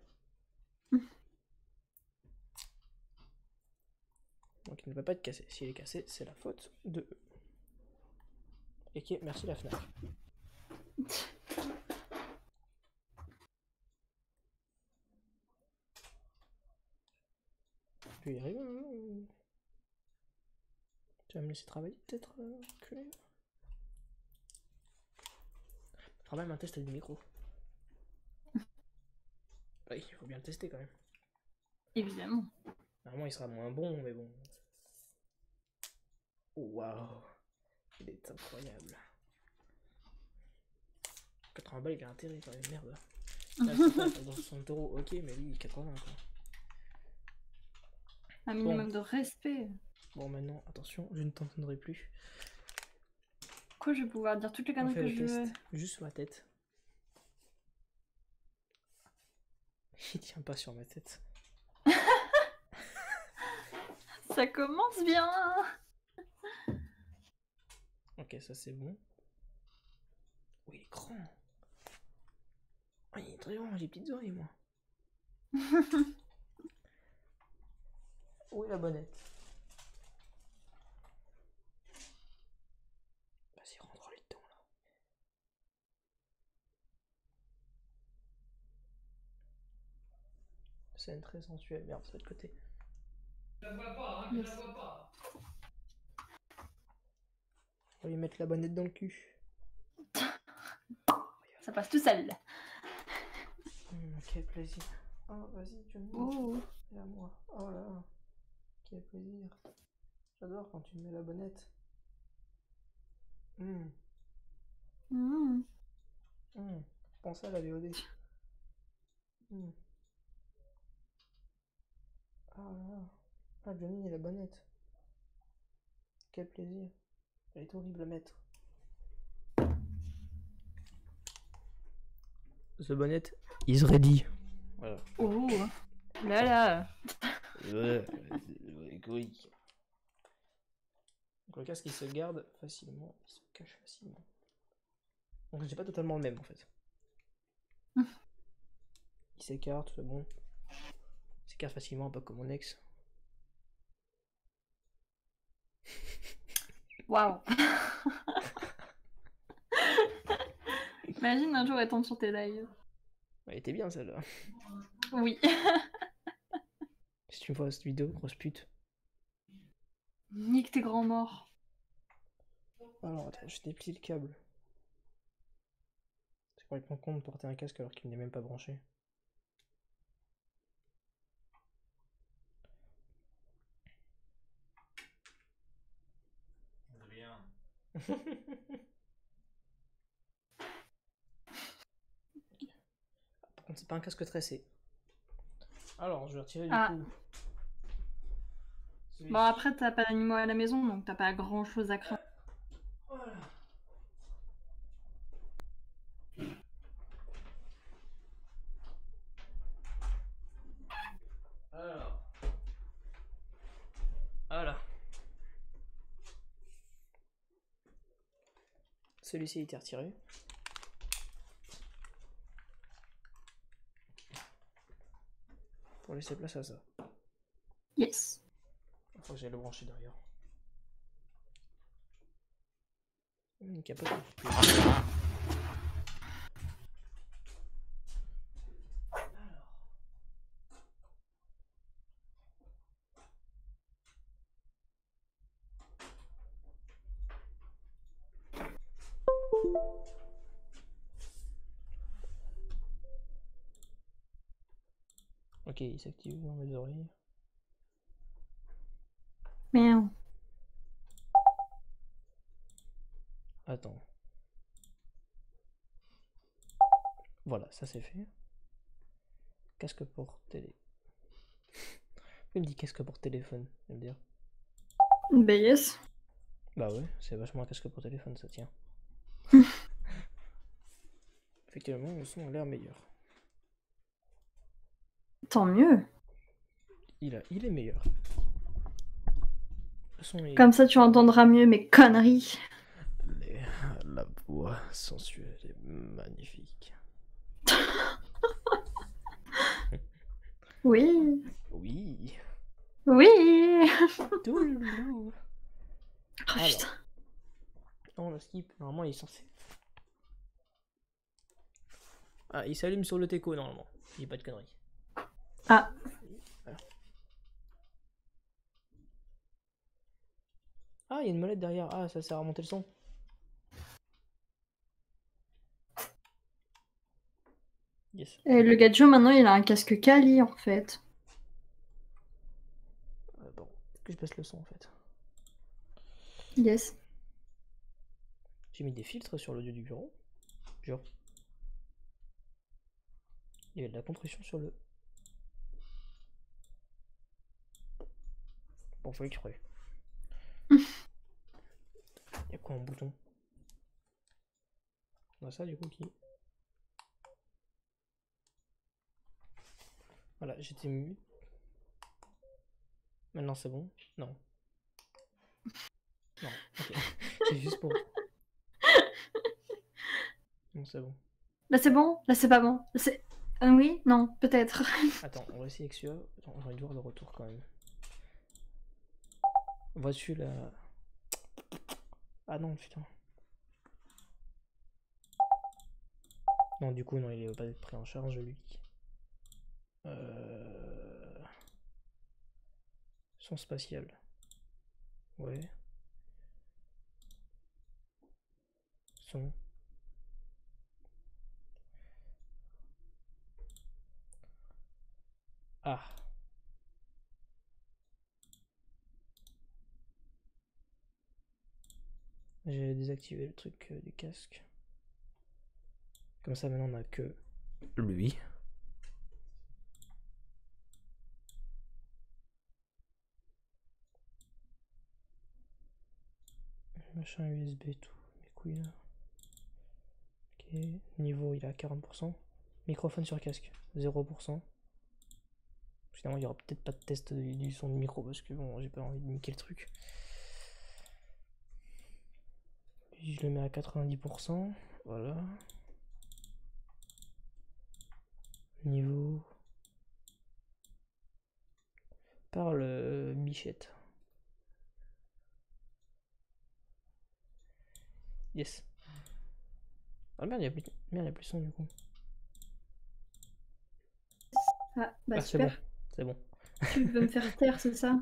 Donc il ne va pas être cassé. S'il est cassé, c'est la faute de eux. Et qui merci la Fnac. Je vais y arriver, hein. Tu vas me laisser travailler peut-être, culé. Quand même un test du micro. Oui, il faut bien le tester quand même. Évidemment. Normalement, il sera moins bon, mais bon. Oh, waouh. Il est incroyable. 80 balles, il a intérêt quand même, merde. Là, c'est pas, dans 60 euros, ok, mais lui, 80 quoi. Un minimum de respect. Bon, maintenant, attention, je ne t'entendrai plus. Quoi, je vais pouvoir dire toutes les On conneries fait que le je veux. test, juste sur ma tête. Il tient pas sur ma tête. Ça commence bien. Ok, ça c'est bon. Oui, il est grand. Oh, il est très grand, j'ai des petites oreilles, moi. Où est la bonnette? Vas-y, rentre-lui dedans, là. Scène très sensuelle. Merde, c'est de l'autre côté. Je la vois pas, hein, je la vois pas. On va lui mettre la bonnette dans le cul. Ça passe tout seul. Quel plaisir. Oh, vas-y, Johnny. Oh. Et à moi. Oh là là. Quel plaisir. J'adore quand tu me mets la bonnette. Mmh. Pense à la VOD. Ah là là. Ah, Johnny et la bonnette. Quel plaisir. Elle est horrible à mettre. The bonnet is ready. Voilà. Oh. Là là. Égoïque. Donc le casque il se garde facilement, il se cache facilement. Donc j'ai pas totalement le même en fait. Il s'écarte, c'est bon. Il s'écarte facilement, pas comme mon ex. Waouh. Imagine un jour elle tombe sur tes lives. Elle était bien celle-là. Oui. Si tu me vois cette vidéo, grosse pute. Nique tes grands morts. Alors attends, je déplie le câble. C'est complètement con de porter un casque alors qu'il n'est même pas branché. Rien. Par contre, c'est pas un casque tressé. Alors, je vais retirer du Ah. coup. Bon, après, t'as pas d'animaux à la maison, donc t'as pas grand chose à craindre. Voilà. Alors. Voilà. Celui-ci a été retiré. Pour laisser place à ça. Yes. Il faut que j'aille le brancher derrière. Une capote un peu plus. Ok, il s'active dans mes oreilles. Miaou. Attends. Voilà, ça c'est fait. Casque pour télé. Il me dit casque pour téléphone, je me dire. Bah yes. Bah ouais, c'est vachement un casque pour téléphone, ça tient. Effectivement, le son a l'air meilleur. Tant mieux. Il est meilleur. Le son est... Comme ça, tu entendras mieux mes conneries. La voix sensuelle est magnifique. Oui. Oui. Oui. Tout le loup. Oh putain. Non, le skip, normalement il est censé. Ah, il s'allume sur le teco normalement. Il n'y a pas de conneries. Ah. Voilà. Ah, il y a une molette derrière. Ah, ça sert à remonter le son. Yes. Et le Gadjo, maintenant, il a un casque Kali, en fait. Bon, peut-être que je baisse le son en fait. Yes. J'ai mis des filtres sur l'audio du bureau. Genre. Il y avait de la compression sur le. Bon, faut écouter. Il y a quoi en bouton? On a ça du coup qui. Voilà, j'étais mu. Maintenant c'est bon? Non. Non, ok. C'est juste pour. Non, c'est bon. Là, c'est bon? Là, c'est pas bon. C'est... oui? Non, peut-être. Attends, on va essayer avec celui-là. Attends, j'ai envie de voir le retour quand même. Vois-tu la. Ah non, putain. Non, du coup, non, il est pas pris en charge, lui. Son spatial. Ouais. Son. Ah. J'ai désactivé le truc du casque. Comme ça, maintenant, on a que lui. Machin USB, tout. Mes couilles là. Ok. Niveau, il est à 40%. Microphone sur casque, 0%. Finalement, il n'y aura peut-être pas de test du son de micro parce que bon, j'ai pas envie de niquer le truc. Et je le mets à 90%. Voilà. Niveau. Parle Michette. Yes. Ah merde, il y a plus son du coup. Ah, bah Ah, c'est super. bon. C'est bon. Tu veux me faire taire, c'est ça?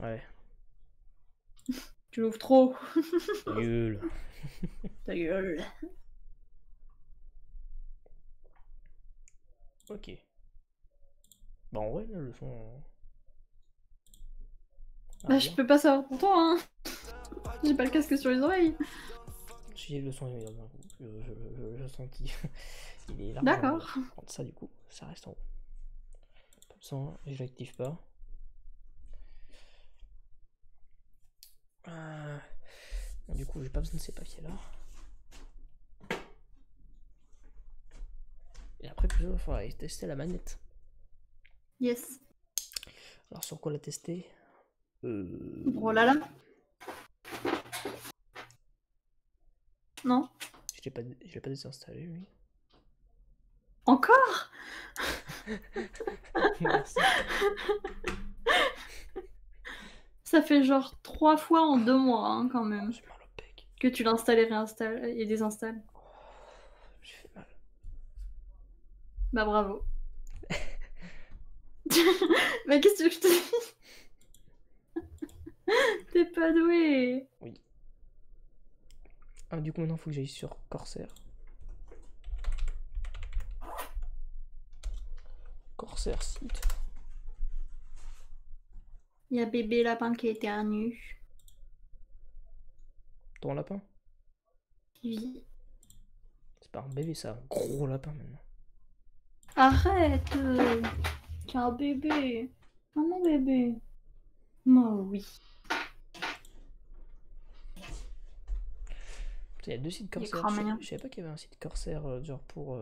Ouais. Tu l'ouvres trop. Ta gueule. Ta gueule. Ok. Bah en vrai, là, le son. Ah, Bah, bien. je peux pas savoir pour toi, hein. J'ai pas le casque sur les oreilles. Si le son est meilleur d'un coup, je sens qu'il il est largement D'accord. meilleur. Par contre, ça, du coup, ça reste en haut. Comme ça, je l'active pas. Bon, du coup, j'ai pas besoin de ces papiers-là. Et après, plutôt, il faudra tester la manette. Yes. Alors, sur quoi la tester? Oh là là. Non. Je l'ai pas désinstallé, lui. Encore? Merci. Ça fait genre 3 fois en 2 mois, hein, quand même. J'ai mal au pec. Que tu l'installes et réinstalles et désinstalles. J'ai fait mal. Bah bravo. Mais qu'est-ce que je te dis? T'es pas doué. Oui. Ah, du coup, maintenant, faut que j'aille sur Corsair. Corsair site. Il y a bébé lapin qui éternue. Ton lapin? Oui. C'est pas un bébé, c'est un gros lapin maintenant. Arrête. T'es un bébé. Maman bébé. Moi oui. Il y a deux sites Il est Corsair. cramoyen. Je savais pas qu'il y avait un site Corsair genre pour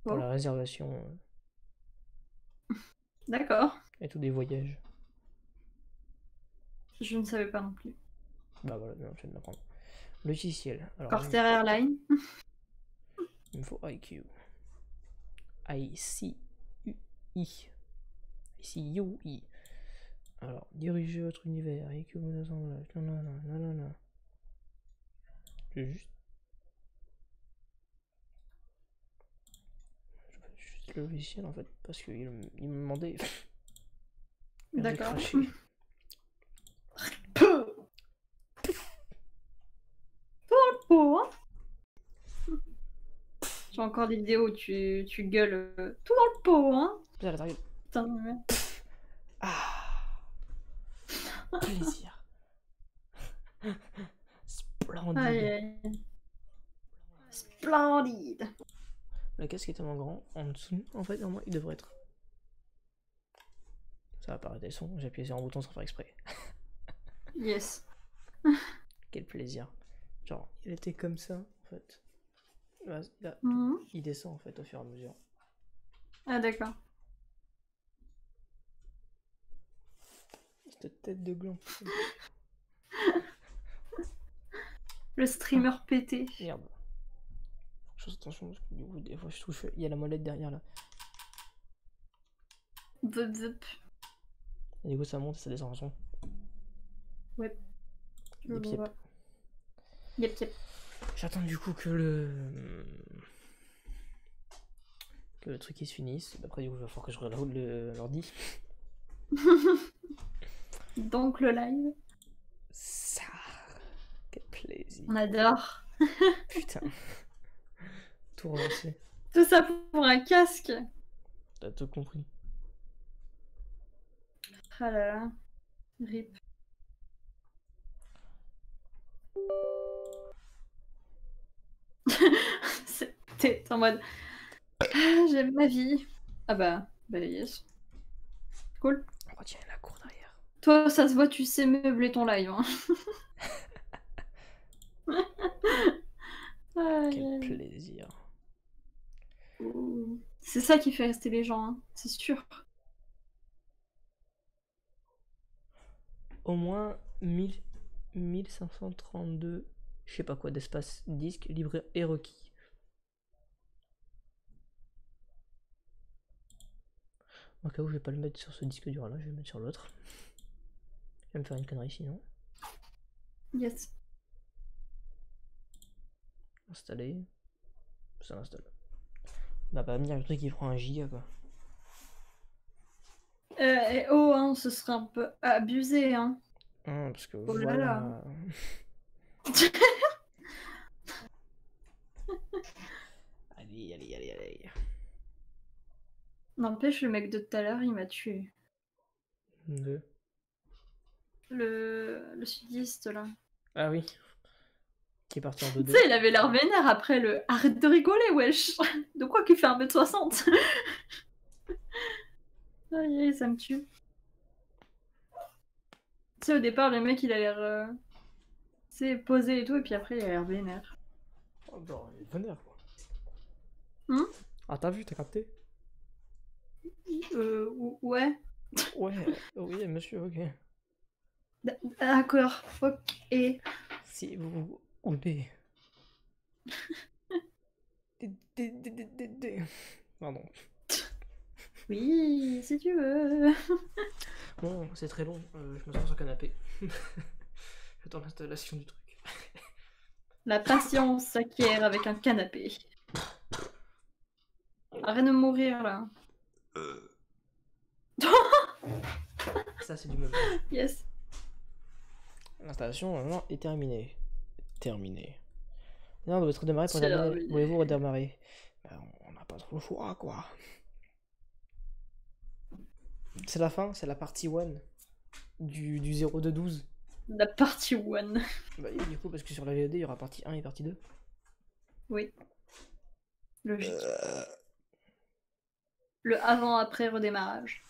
Oh. la réservation D'accord. et tout des voyages. Je ne savais pas non plus. Bah voilà, non, je viens de l'apprendre. Logiciel. Alors, Corsair Airlines. il me faut IQ. ICUI. ICUI. Alors, dirigez votre univers. IQ, assemblage. Non. Je vais juste. Je fais juste le logiciel en fait, parce qu'il me demandait. Merde, j'ai D'accord. craché. vois encore des vidéos où tu gueules tout dans le pot, hein. Putain, t'arrives. Putain, mais... Ah, plaisir. Splendide. Aïe, aïe. Splendide. Le casque est tellement grand, en dessous, en fait, normalement, il devrait être. Ça va pas arrêter le son, j'ai appuyé sur un bouton sans faire exprès. Yes. Quel plaisir. Genre, il était comme ça, en fait. Là, Mhm. il descend, en fait, au fur et à mesure. Ah d'accord. Cette tête de gland. Le streamer pété. Merde. Je fais attention, parce que du coup, des fois, je touche. Il y a la molette derrière, là. Vup, vup. Et du coup, ça monte et ça descend en son. Ouais. Yep, yep. Yep, yep. J'attends du coup que le truc il se finisse. Après du coup il va falloir que je reload l'ordi. Donc le live. Ça. Quel plaisir. On adore. Putain. Tout relancé. Tout ça pour un casque. T'as tout compris. Ah là là. Rip. T'es en mode ah, j'aime ma vie. Ah bah yes. Cool. On retient la cour derrière. Toi, ça se voit, tu sais meubler ton live. Hein. Quel plaisir. C'est ça qui fait rester les gens, hein. C'est sûr. Au moins 1532, je sais pas quoi, d'espace disque libre et requis. Au cas où je vais pas le mettre sur ce disque dur là, je vais le mettre sur l'autre. Je vais me faire une connerie sinon. Yes. Installer. Ça installe. Bah pas venir le truc qui prend un giga quoi. Oh, hein, ce serait un peu abusé, hein. Parce que Oh là voilà. là. Allez. N'empêche, le mec de tout à l'heure, il m'a tué. Deux. Le sudiste, là. Ah oui. Qui est parti en Tu 2-2. sais, il avait l'air vénère après le « Arrête de rigoler, wesh !» De quoi qu'il fait 1m60. Aïe, ça me tue. Tu sais, au départ, le mec, il a l'air... tu sais, posé et tout, et puis après, il a l'air vénère. Oh bah, il est vénère quoi. Ah t'as vu, t'as capté? Ouais. Ouais, oui monsieur, ok. D'accord, ok. Si vous voulez. Pardon. Oui, si tu veux. Bon, c'est très long, je me sens sur le canapé. J'attends l'installation du truc. La patience s'acquiert avec un canapé. Arrête de mourir, là. Ça c'est du meuble. Yes. L'installation maintenant est terminée. Non, on doit être redémarré pour Terminé. redémarrer. Voulez-vous redémarrer? Ben, on n'a pas trop le choix, quoi. C'est la fin, c'est la partie 1 du 0-2-12. La partie 1. Bah oui, du coup, parce que sur la VOD, il y aura partie 1 et partie 2. Oui. Logique. Le avant-après redémarrage.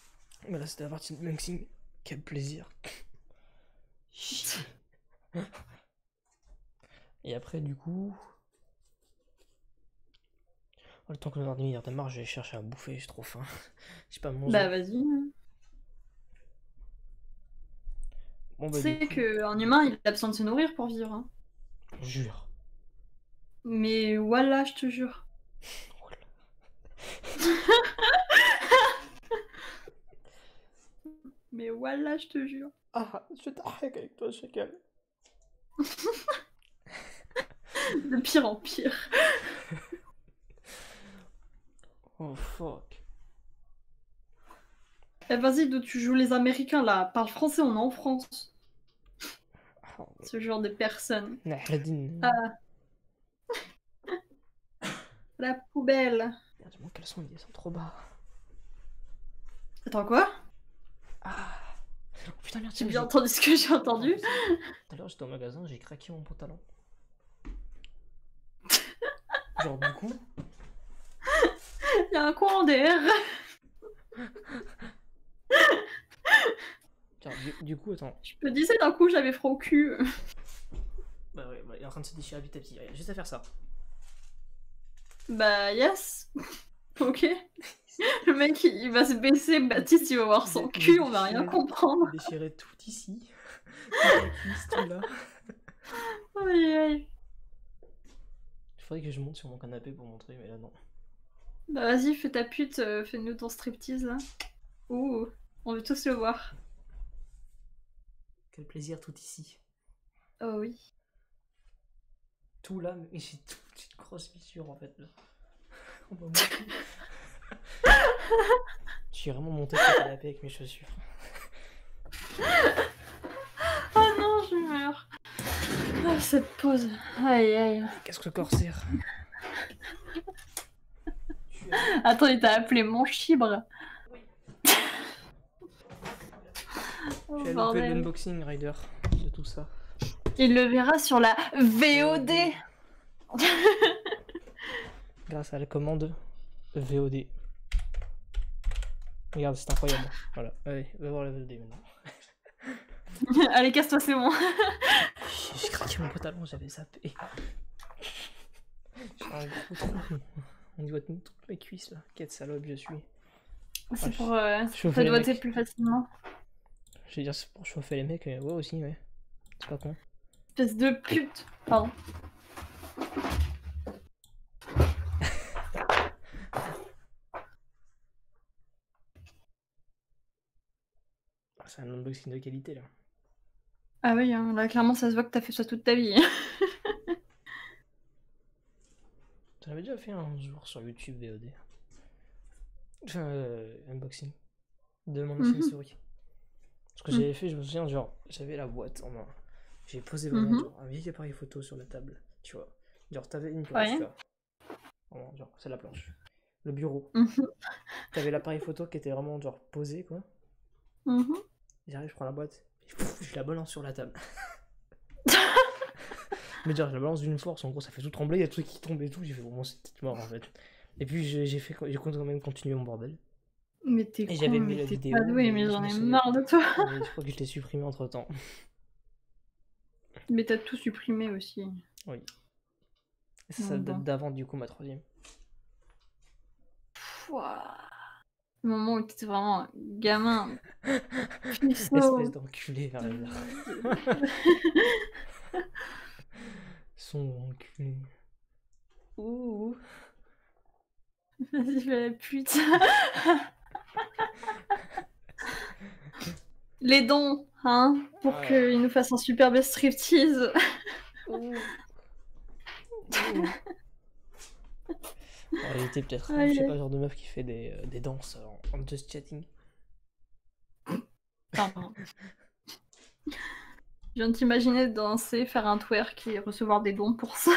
Mais là, c'était la partie de Munxing. Quel plaisir. Et après, du coup... Oh, le temps que l'ordi démarre, je vais chercher à bouffer, j'ai trop faim. J'ai pas mangé. Bah vas-y. Bon, Tu bah, sais du coup, qu'un humain, il a besoin de se nourrir pour vivre. Hein. jure. Mais voilà, je te jure. Mais voilà, je te jure. Ah, je t'arrête avec toi, chacal. De pire en pire. Oh, fuck. Eh, vas-y, d'où tu joues les Américains, là. Parle français, on est en France. Oh, Ce genre de personnes. Nahladin. Ah. La poubelle. Merde, mon caleçon il descend trop bas. Attends, quoi? Ah oh, putain, merde, J'ai bien entendu ce que j'ai entendu. Tout à l'heure, j'étais au magasin, j'ai craqué mon pantalon. Genre, du coup. Il y a un courant d'air. Genre, du coup, attends. Je me disais d'un coup, j'avais froid au cul. Bah ouais, il est en train de se déchirer petit à petit. Il y a juste à faire ça. Bah, yes. Ok. Le mec, il va se baisser, Baptiste, il va voir son cul, on va rien comprendre. Déchirer tout ici. Toute la cuisse, tout là. Aïe, aïe. Il faudrait que je monte sur mon canapé pour montrer, mais là non. Bah vas-y, fais ta pute, fais-nous ton striptease là. Ouh, on veut tous le voir. Quel plaisir tout ici. Oh oui. Tout là, mais j'ai toute une grosse fissure en fait là. On va monter. Je suis vraiment monté sur le canapé avec mes chaussures. Oh non, je meurs. Oh, cette pause. Aïe aïe. Qu'est-ce que le corsaire? Attends, il t'a appelé mon chibre. Oh, Tu as loupé bordel. l'unboxing, Ryder, de tout ça. Il le verra sur la VOD. Grâce à la commande VOD. Regarde, c'est incroyable. Voilà, allez, va voir la VOD maintenant. Allez, casse-toi, c'est bon. J'ai craqué mon pantalon, j'avais zappé. J'ai un gros trou. On voit toutes mes cuisses là. Quelle salope je suis. C'est pour chauffer les doigter mecs. plus facilement. Je vais dire, c'est pour chauffer les mecs, mais ouais aussi, ouais. C'est pas con. Espèce de pute. Pardon. Ah, c'est un unboxing de qualité là. Ah oui, hein, là clairement ça se voit que t'as fait ça toute ta vie. J'en avais déjà fait un jour sur YouTube VOD. Enfin, unboxing. De mon ancienne souris. Ce que j'avais fait, je me souviens, genre, j'avais la boîte en main. J'ai posé vraiment genre, un vieil appareil photo sur la table, tu vois. Genre, t'avais une planche Ouais. là. Vraiment, genre, c'est la planche. Le bureau. T'avais l'appareil photo qui était vraiment genre posé quoi. J'arrive, je prends la boîte, et je la balance sur la table. Mais genre, je la balance d'une force, en gros, ça fait tout trembler, il y a des trucs qui tombent et tout. J'ai fait, bon, c'est peut-être mort en fait. Et puis, j'ai quand même continué mon bordel. Mais t'es con, j'avais mis mais la t'es vidéo, pas doué, mais mais je j'en me ai souviens marre de toi. Mais je crois que je l'ai supprimé entre temps. Mais t'as tout supprimé aussi. Oui. Et ça Bon, date bon. d'avant, du coup, ma troisième. Pouah. Le moment où t'étais vraiment un gamin. Espèce d'enculé, Ariel. Son enculé. Ouh. Vas-y, fais la pute. Les dons, hein, pour Ah. qu'il nous fasse un superbe striptease. Ouh. Ouh. En réalité, peut-être, Aïe, je sais aïe. pas, genre de meuf qui fait des danses en just chatting. Pardon. Je viens de t'imaginer danser, faire un twerk et recevoir des dons pour ça.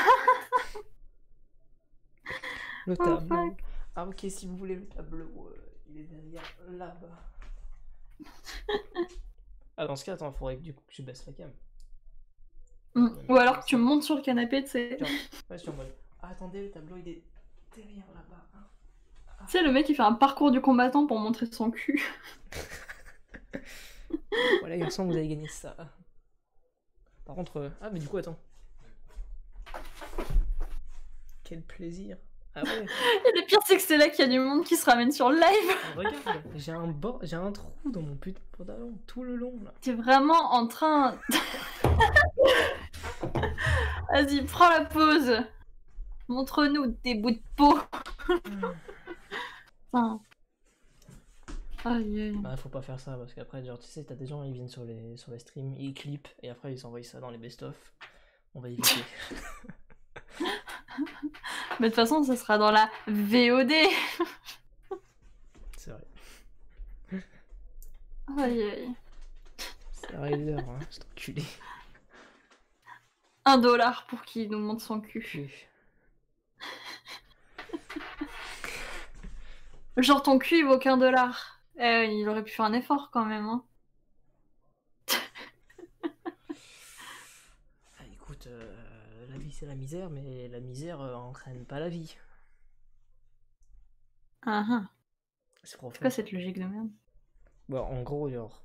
Le Oh, tableau. fuck. Ah ok, si vous voulez le tableau, il est derrière là-bas. Ah dans ce cas, attends, faudrait que du coup que je baisse la cam. Ou alors que tu montes sur le canapé, tu sais. Genre, ouais, je suis en mode. Ah, attendez, le tableau il est derrière là-bas. Hein. Tu sais, le mec il fait un parcours du combattant pour montrer son cul. Voilà, il me semble que vous avez gagné ça. Par contre, ah mais du coup, attends. Quel plaisir. Ah ouais. Et le pire c'est que c'est là qu'il y a du monde qui se ramène sur le live. Regarde, j'ai un trou dans mon putain de pantalon tout le long là. T'es vraiment en train... Vas-y, prends la pause. Montre-nous tes bouts de peau. Putain. Aïe, aïe. Bah faut pas faire ça parce qu'après genre tu sais t'as des gens ils viennent sur les streams, ils clippent et après ils s'envoient ça dans les best-of. On va éviter. Mais de toute façon ça sera dans la VOD. C'est vrai. Aïe aïe. C'est Ryder, hein, c'est enculé. $1 pour qu'il nous montre son cul. Genre ton cul il vaut qu'un dollar. Il aurait pu faire un effort quand même. Hein. Ah, écoute, la vie c'est la misère, mais la misère entraîne pas la vie. Ah ah. C'est profond. C'est quoi cette logique de merde? Bon, en gros, genre.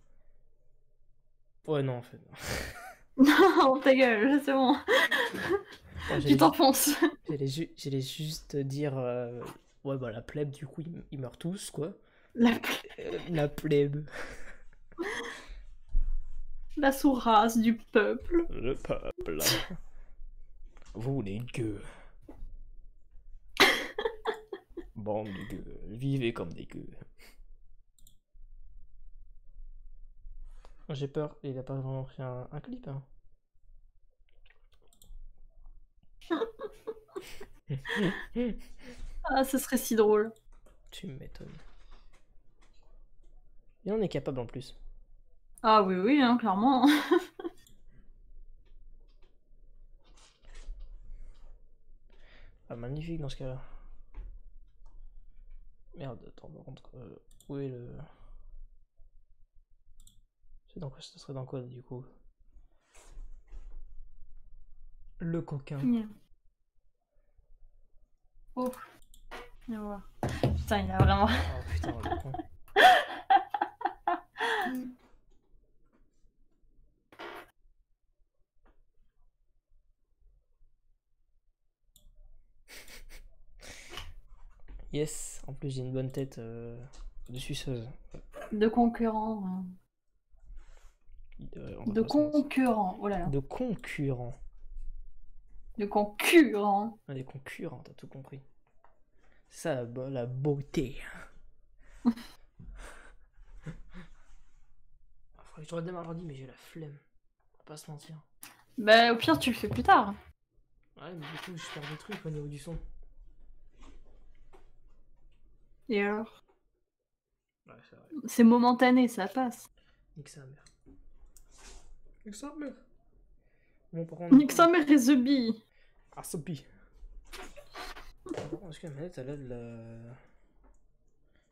Ouais, non, en fait. Non, ta gueule, c'est bon. Non, Tu t'enfonces. j'allais juste dire. Ouais, bah la plèbe, du coup, ils meurent tous, quoi. La, La plèbe. la sous-race du peuple. Le peuple. Vous, les gueux. Bande de gueux. Vivez comme des gueux. J'ai peur, il a pas vraiment pris un clip. Hein. Ah, ce serait si drôle. Tu m'étonnes. Il en est capable en plus. Ah oui, oui, hein, clairement. Ah, magnifique dans ce cas-là. Merde, attends, par contre, où est le... C'est dans quoi, ça serait dans quoi, du coup? Le coquin. Yeah. Oh. Viens voir. Putain, il a vraiment... Oh putain, le con. Yes, en plus j'ai une bonne tête de suceuse. De concurrent. Hein. On va De pas se mentir. concurrent. Oh là là. De concurrent. De concurrent. Ah, des concurrents, t'as tout compris. C'est ça la beauté. Faudrait que je redémarre l'ordi, mais j'ai la flemme. On va pas se mentir. Bah, au pire, tu le fais plus tard. Ouais, mais du coup, je perds des trucs au niveau du son. Et alors? Ouais, c'est vrai. C'est momentané, ça passe. Nique sa mère. Nique sa mère. Bon, par contre. Nique sa mère et The Bee. Ah, sopi. Est-ce que la manette elle a de la.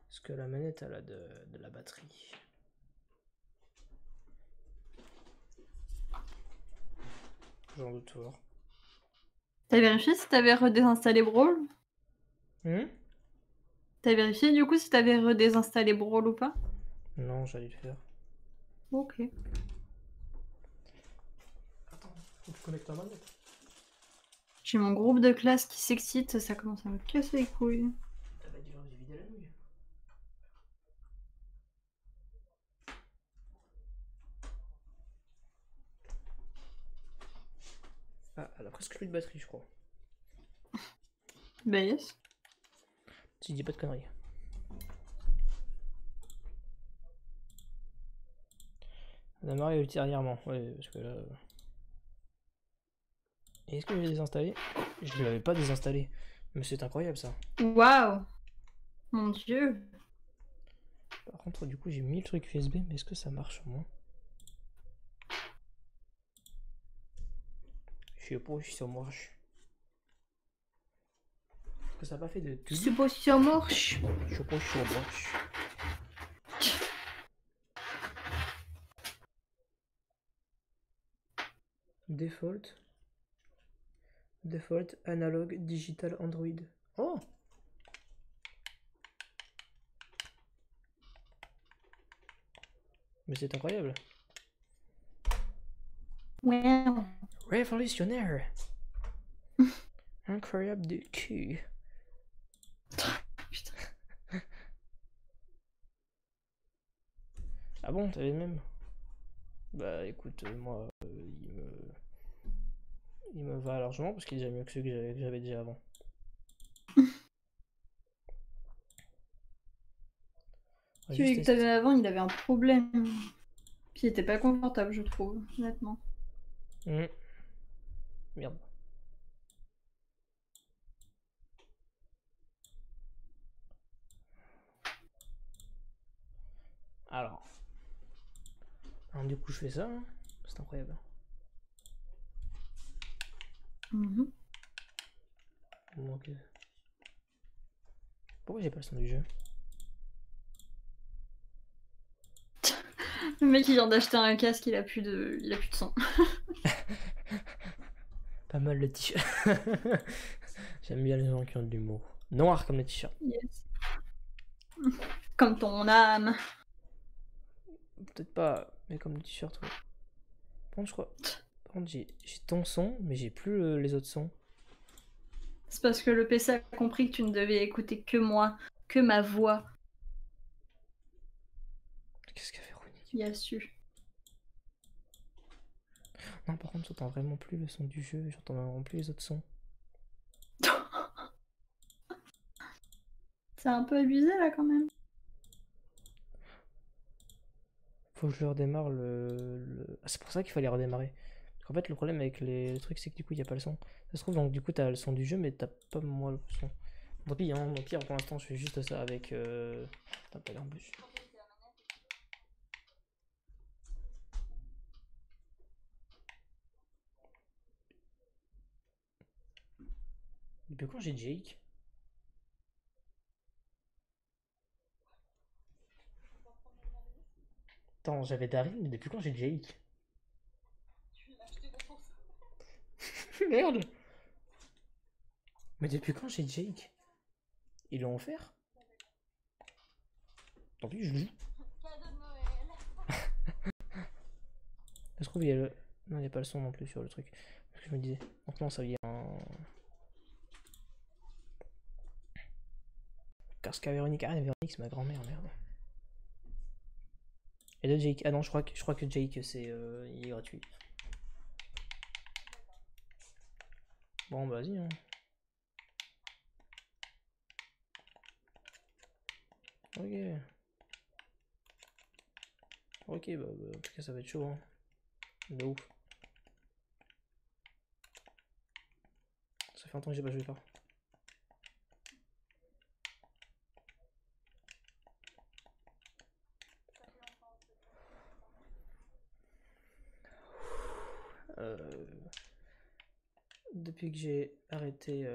Est-ce que la manette elle a de la batterie? J'en doute fort. T'as vérifié si t'avais redésinstallé Brawl? T'as vérifié du coup si t'avais redésinstallé Brawl ou pas? Non, j'allais le faire. Ok. Attends, faut que je connecte la manette. J'ai mon groupe de classe qui s'excite, ça commence à me casser les couilles. Ça va dire j'ai vidé la nouille. Ah, elle a presque plus de batterie, je crois. Bah yes. Si je dis pas de conneries. On a marre ultérieurement, ouais, parce que là. Et est-ce que je l'ai désinstallé? Je l'avais pas désinstallé. Mais c'est incroyable ça. Waouh! Mon dieu! Par contre, du coup, j'ai mis le truc USB, mais est-ce que ça marche au moins? Je sais pas si ça marche. Est-ce que ça n'a pas fait de tube? C'est pas si ça marche! Je sais pas si ça marche. Default. Default analog digital Android. Oh! Mais c'est incroyable. Ouais. Révolutionnaire. Incroyable de cul. Putain. Ah bon, t'avais le même? Bah écoute, moi, il me va largement parce qu'il est déjà mieux que ceux que j'avais déjà avant. Celui que t'avais avant, il avait un problème. Puis il était pas confortable, je trouve, honnêtement. Merde. Alors, du coup, je fais ça. Hein. C'est incroyable. Mmh. Bon, ok. Pourquoi j'ai pas le son du jeu? Le mec il vient d'acheter un casque, il a plus de son. Pas mal le t-shirt. J'aime bien les gens qui ont de l'humour. Noir comme le t-shirt. Yes. Comme ton âme. Peut-être pas, mais comme le t-shirt, ouais. Par contre, je crois. Par contre, j'ai ton son, mais j'ai plus les autres sons. C'est parce que le PC a compris que tu ne devais écouter que moi, que ma voix. Qu'est-ce qu'a fait Véronique? Il a su. Non, par contre, j'entends vraiment plus le son du jeu, j'entends vraiment plus les autres sons. C'est un peu abusé là quand même. Faut que je redémarre Ah, c'est pour ça qu'il fallait redémarrer. Parce qu'en fait, le problème avec les trucs, c'est que du coup, il n'y a pas le son. Ça se trouve, donc du coup, t'as le son du jeu, mais t'as pas moi le son. Tant pis, hein, au pire, pour l'instant, je fais juste ça avec. Attends, pas d'embûche. Depuis quand j'ai Jake? Attends, j'avais Daryl, mais depuis quand j'ai Jake? Merde! Mais depuis quand j'ai Jake? Ils l'ont offert? Tant pis, je joue. Ça se trouve, il y a le. Non, il n'y a pas le son non plus sur le truc. C'est ce que je me disais. Donc, non, ça y est. Casque à Véronique. Ah, Véronique, c'est ma grand-mère, merde. Et de Jake. Ah non, je crois que Jake, c'est. Il est gratuit. Bon, bah, vas-y, hein. Ok. Ok, bah, en tout cas, ça va être chaud, hein. De ouf. Ça fait longtemps que j'ai pas joué pas. Depuis que j'ai arrêté.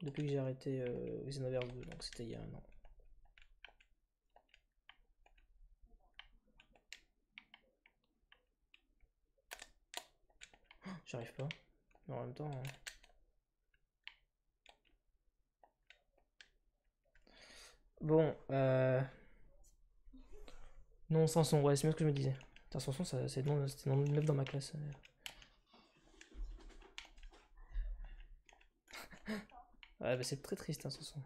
Depuis que j'ai arrêté Xenoverse 2, donc c'était il y a un an. J'arrive pas. Mais en même temps. Bon, non, Sanson, ouais, c'est bien ce que je me disais. Putain, Sanson, c'était le nom de meuf dans ma classe. Ouais, bah c'est très triste, hein, Sanson.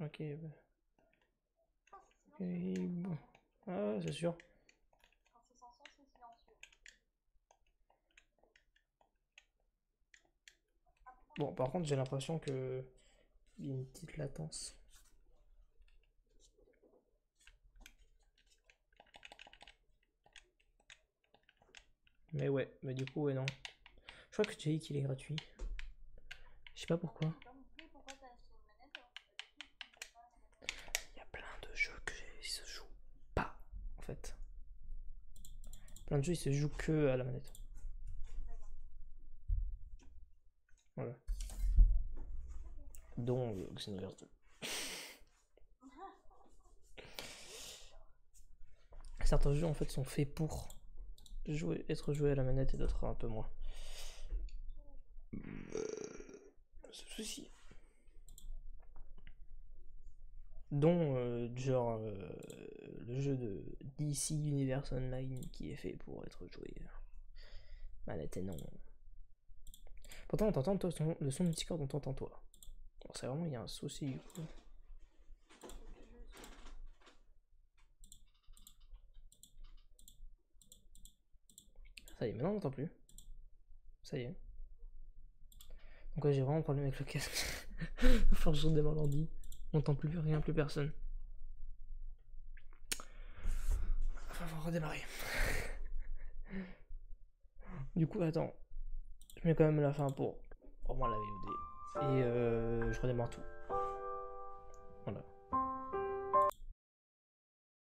Ok, bah. Ok, bon. Ah, c'est sûr. Bon, par contre, j'ai l'impression que il y a une petite latence. Mais ouais, mais du coup, ouais, non. Je crois que Jake, il est gratuit. Je sais pas pourquoi. Il y a plein de jeux qui se jouent pas, en fait. Plein de jeux, ils se jouent que à la manette. Voilà. Dont Xenoverse 2. Certains jeux, en fait, sont faits pour être joués à la manette et d'autres un peu moins. C'est le souci. Dont, genre, le jeu de DC Universe Online qui est fait pour être joué manette et non. Pourtant, on t'entend, toi, le son du Discord, on t'entend, toi. Bon, c'est vraiment, il y a un souci du coup. Ça y est, maintenant on n'entend plus. Ça y est. Donc, ouais, j'ai vraiment un problème avec le casque. Faut que je redémarre l'ordi. On n'entend plus rien, plus personne. Faut redémarrer. Du coup, attends. Je mets quand même la fin pour au moins la VOD. Et je redémarre tout. Voilà.